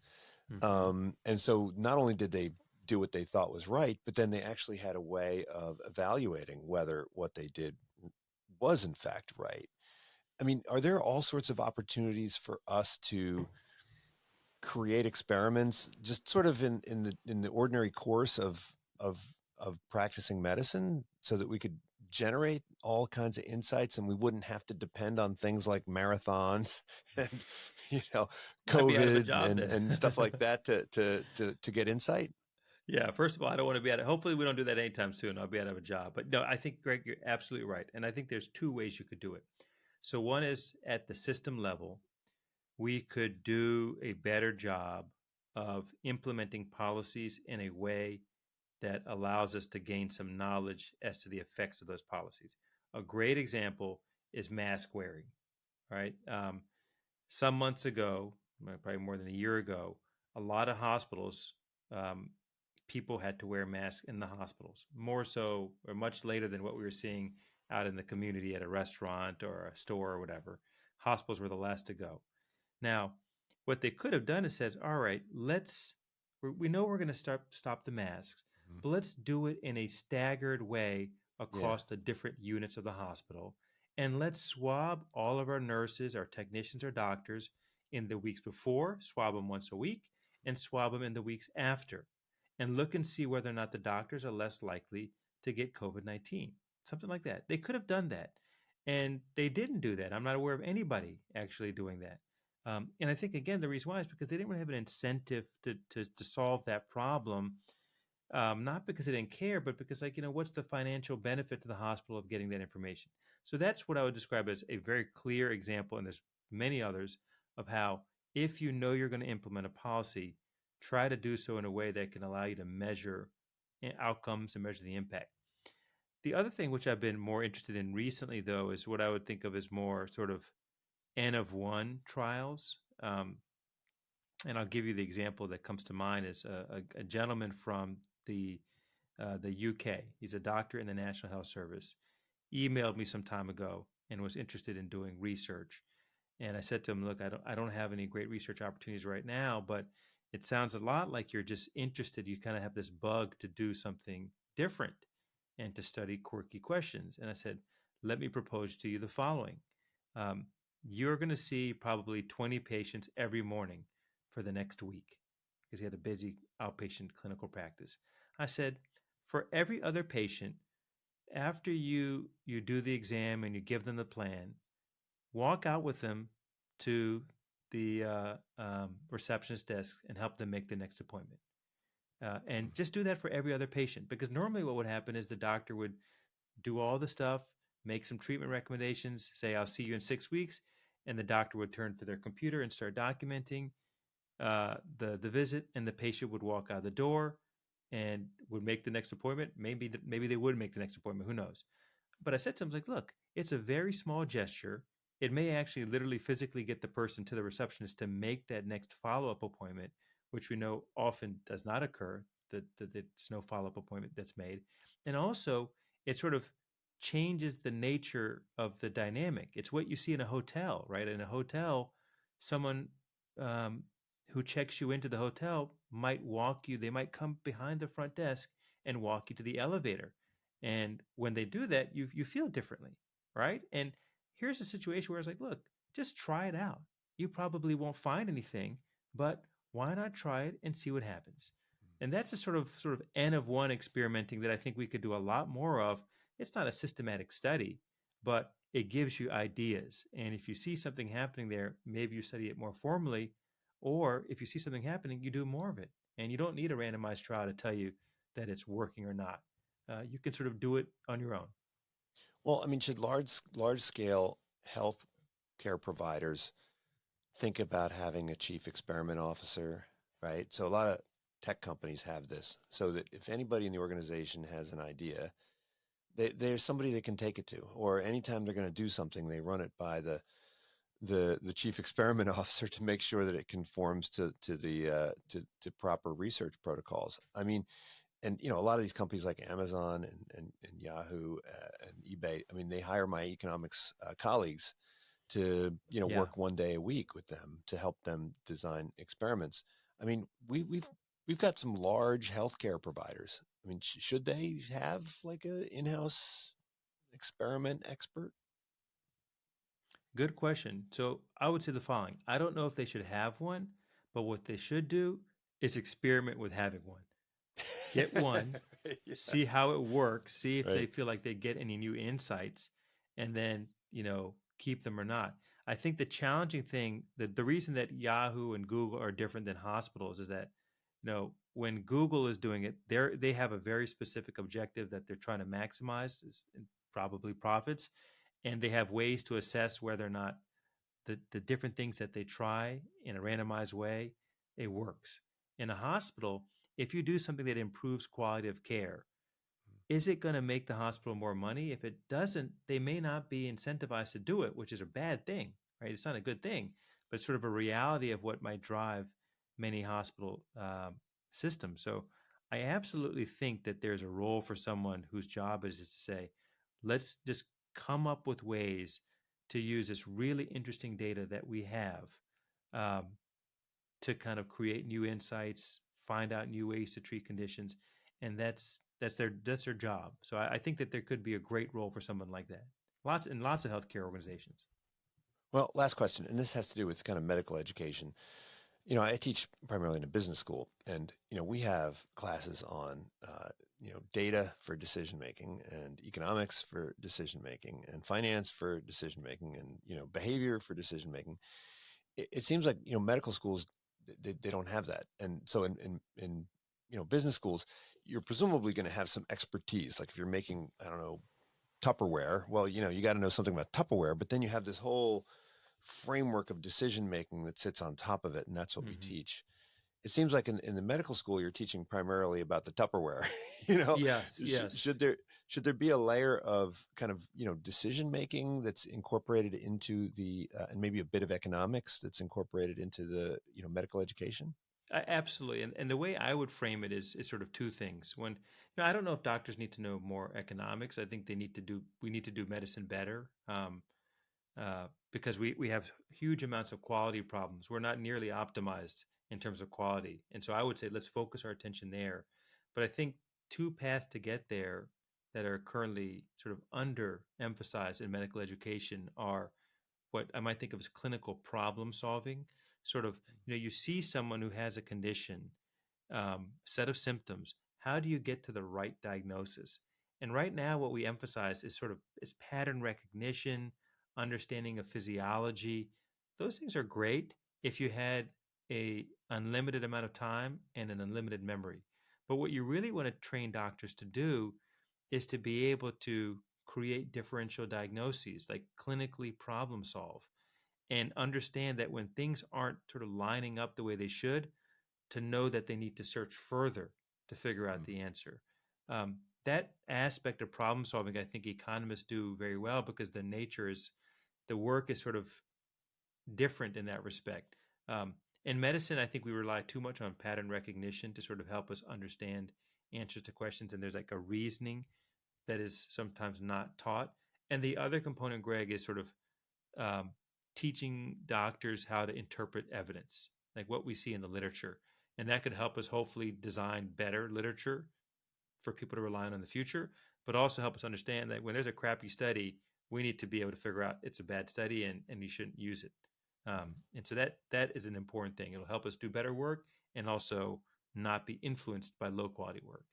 And so not only did they do what they thought was right, but then they actually had a way of evaluating whether what they did was in fact right. I mean, are there all sorts of opportunities for us to create experiments just sort of in the ordinary course of practicing medicine so that we could generate all kinds of insights and we wouldn't have to depend on things like marathons and COVID and stuff like that to get insight? Yeah, first of all, I don't want to be hopefully we don't do that anytime soon. I'll be out of a job. But no, I think, Greg, you're absolutely right. And I think there's two ways you could do it. So one is at the system level, we could do a better job of implementing policies in a way that allows us to gain some knowledge as to the effects of those policies. A great example is mask wearing, right? Some months ago, probably more than a year ago, a lot of hospitals, people had to wear masks in the hospitals, more so or much later than what we were seeing out in the community at a restaurant or a store or whatever. Hospitals were the last to go. Now, what they could have done is said, all right, we know we're going to stop the masks, but let's do it in a staggered way across the different units of the hospital. And let's swab all of our nurses, our technicians, our doctors in the weeks before, swab them once a week, and swab them in the weeks after. And look and see whether or not the doctors are less likely to get COVID-19. Something like that. They could have done that. And they didn't do that. I'm not aware of anybody actually doing that. And I think, again, the reason why is because they didn't really have an incentive to solve that problem not because they didn't care, but because, like, what's the financial benefit to the hospital of getting that information? So that's what I would describe as a very clear example, and there's many others, of how, if you know you're going to implement a policy, try to do so in a way that can allow you to measure outcomes and measure the impact. The other thing which I've been more interested in recently, though, is what I would think of as more sort of N of one trials. And I'll give you the example that comes to mind is a gentleman from the UK. He's a doctor in the National Health Service. Emailed me some time ago and was interested in doing research. And I said to him, "Look, I don't have any great research opportunities right now, but it sounds a lot like you're just interested. You kind of have this bug to do something different and to study quirky questions." And I said, "Let me propose to you the following. Um, you're going to see probably 20 patients every morning for the next week," because he had a busy outpatient clinical practice. I said, "For every other patient, after you do the exam and you give them the plan, walk out with them to the receptionist desk and help them make the next appointment. And just do that for every other patient, because normally what would happen is the doctor would do all the stuff, make some treatment recommendations, say, 'I'll see you in 6 weeks,' and the doctor would turn to their computer and start documenting the visit, and the patient would walk out the door and would make the next appointment. Maybe they would make the next appointment. Who knows?" But I said to him, like, "Look, it's a very small gesture. It may actually literally physically get the person to the receptionist to make that next follow-up appointment, which we know often does not occur, that it's no follow-up appointment that's made. And also, it sort of changes the nature of the dynamic. It's what you see in a hotel, right? In a hotel, someone um, who checks you into the hotel might walk you, they might come behind the front desk and walk you to the elevator. And when they do that, you feel differently, right? And here's a situation where it's like, look, just try it out. You probably won't find anything, but why not try it and see what happens? And that's a sort of N of one experimenting that I think we could do a lot more of. It's not a systematic study, but it gives you ideas. And if you see something happening there, maybe you study it more formally, or if you see something happening, you do more of it. And you don't need a randomized trial to tell you that it's working or not. You can sort of do it on your own. Well, I mean, should large scale health care providers think about having a chief experiment officer, right? So a lot of tech companies have this, so that if anybody in the organization has an idea, there's somebody they can take it to, or anytime they're going to do something, they run it by the chief experiment officer to make sure that it conforms to the to proper research protocols. I mean, and a lot of these companies like Amazon and Yahoo and eBay, I mean, they hire my economics colleagues to Yeah. work one day a week with them to help them design experiments. I mean, we've got some large healthcare providers. I mean, should they have like a in-house experiment expert? Good question. So I would say the following. I don't know if they should have one, but what they should do is experiment with having one. Get one, Yeah, see how it works, see if they right. feel like they get any new insights, and then, keep them or not. I think the challenging thing, the reason that Yahoo and Google are different than hospitals is that, when Google is doing it, they have a very specific objective that they're trying to maximize, probably profits, and they have ways to assess whether or not the different things that they try in a randomized way, it works. In a hospital, if you do something that improves quality of care, is it going to make the hospital more money? If it doesn't, they may not be incentivized to do it, which is a bad thing, right? It's not a good thing, but it's sort of a reality of what might drive many hospital systems. So I absolutely think that there's a role for someone whose job is to say, let's just come up with ways to use this really interesting data that we have um, to kind of create new insights, find out new ways to treat conditions, and that's their job. So I think that there could be a great role for someone like that. Lots of healthcare organizations. Well, last question, and this has to do with kind of medical education. I teach primarily in a business school, and we have classes on data for decision making, and economics for decision making, and finance for decision making, and behavior for decision making. It seems like medical schools, they don't have that, and so in business schools, you're presumably going to have some expertise. Like if you're making, I don't know, Tupperware, well, you got to know something about Tupperware, but then you have this whole framework of decision making that sits on top of it, and that's what we teach. It seems like in the medical school, you're teaching primarily about the Tupperware. Yes, yes. Should there be a layer of kind of decision making that's incorporated into the and maybe a bit of economics that's incorporated into the medical education? Absolutely. And the way I would frame it is sort of two things. When, I don't know if doctors need to know more economics. I think we need to do medicine better, because we have huge amounts of quality problems. We're not nearly optimized in terms of quality. And so I would say let's focus our attention there. But I think two paths to get there that are currently sort of underemphasized in medical education are what I might think of as clinical problem solving. Sort of, you see someone who has a condition, set of symptoms. How do you get to the right diagnosis? And right now, what we emphasize is pattern recognition, understanding of physiology. Those things are great if you had a unlimited amount of time and an unlimited memory. But what you really want to train doctors to do is to be able to create differential diagnoses, like clinically problem solve, and understand that when things aren't sort of lining up the way they should, to know that they need to search further to figure out the answer. That aspect of problem solving, I think economists do very well, because the work is sort of different in that respect. In medicine, I think we rely too much on pattern recognition to sort of help us understand answers to questions, and there's like a reasoning that is sometimes not taught. And the other component, Greg, is sort of teaching doctors how to interpret evidence, like what we see in the literature. And that could help us hopefully design better literature for people to rely on in the future, but also help us understand that when there's a crappy study, we need to be able to figure out it's a bad study and you shouldn't use it. And so that is an important thing. It'll help us do better work and also not be influenced by low quality work.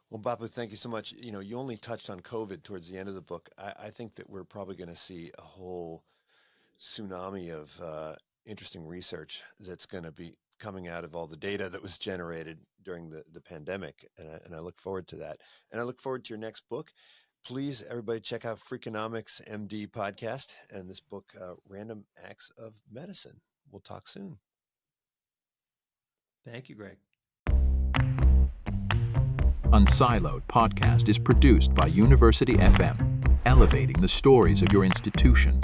Well, Bapu, thank you so much. You only touched on COVID towards the end of the book. I think that we're probably going to see a whole tsunami of interesting research that's going to be coming out of all the data that was generated during the pandemic. And I look forward to that. And I look forward to your next book. Please, everybody, check out Freakonomics MD podcast and this book, Random Acts of Medicine. We'll talk soon. Thank you, Greg. Unsiloed podcast is produced by University FM, elevating the stories of your institution.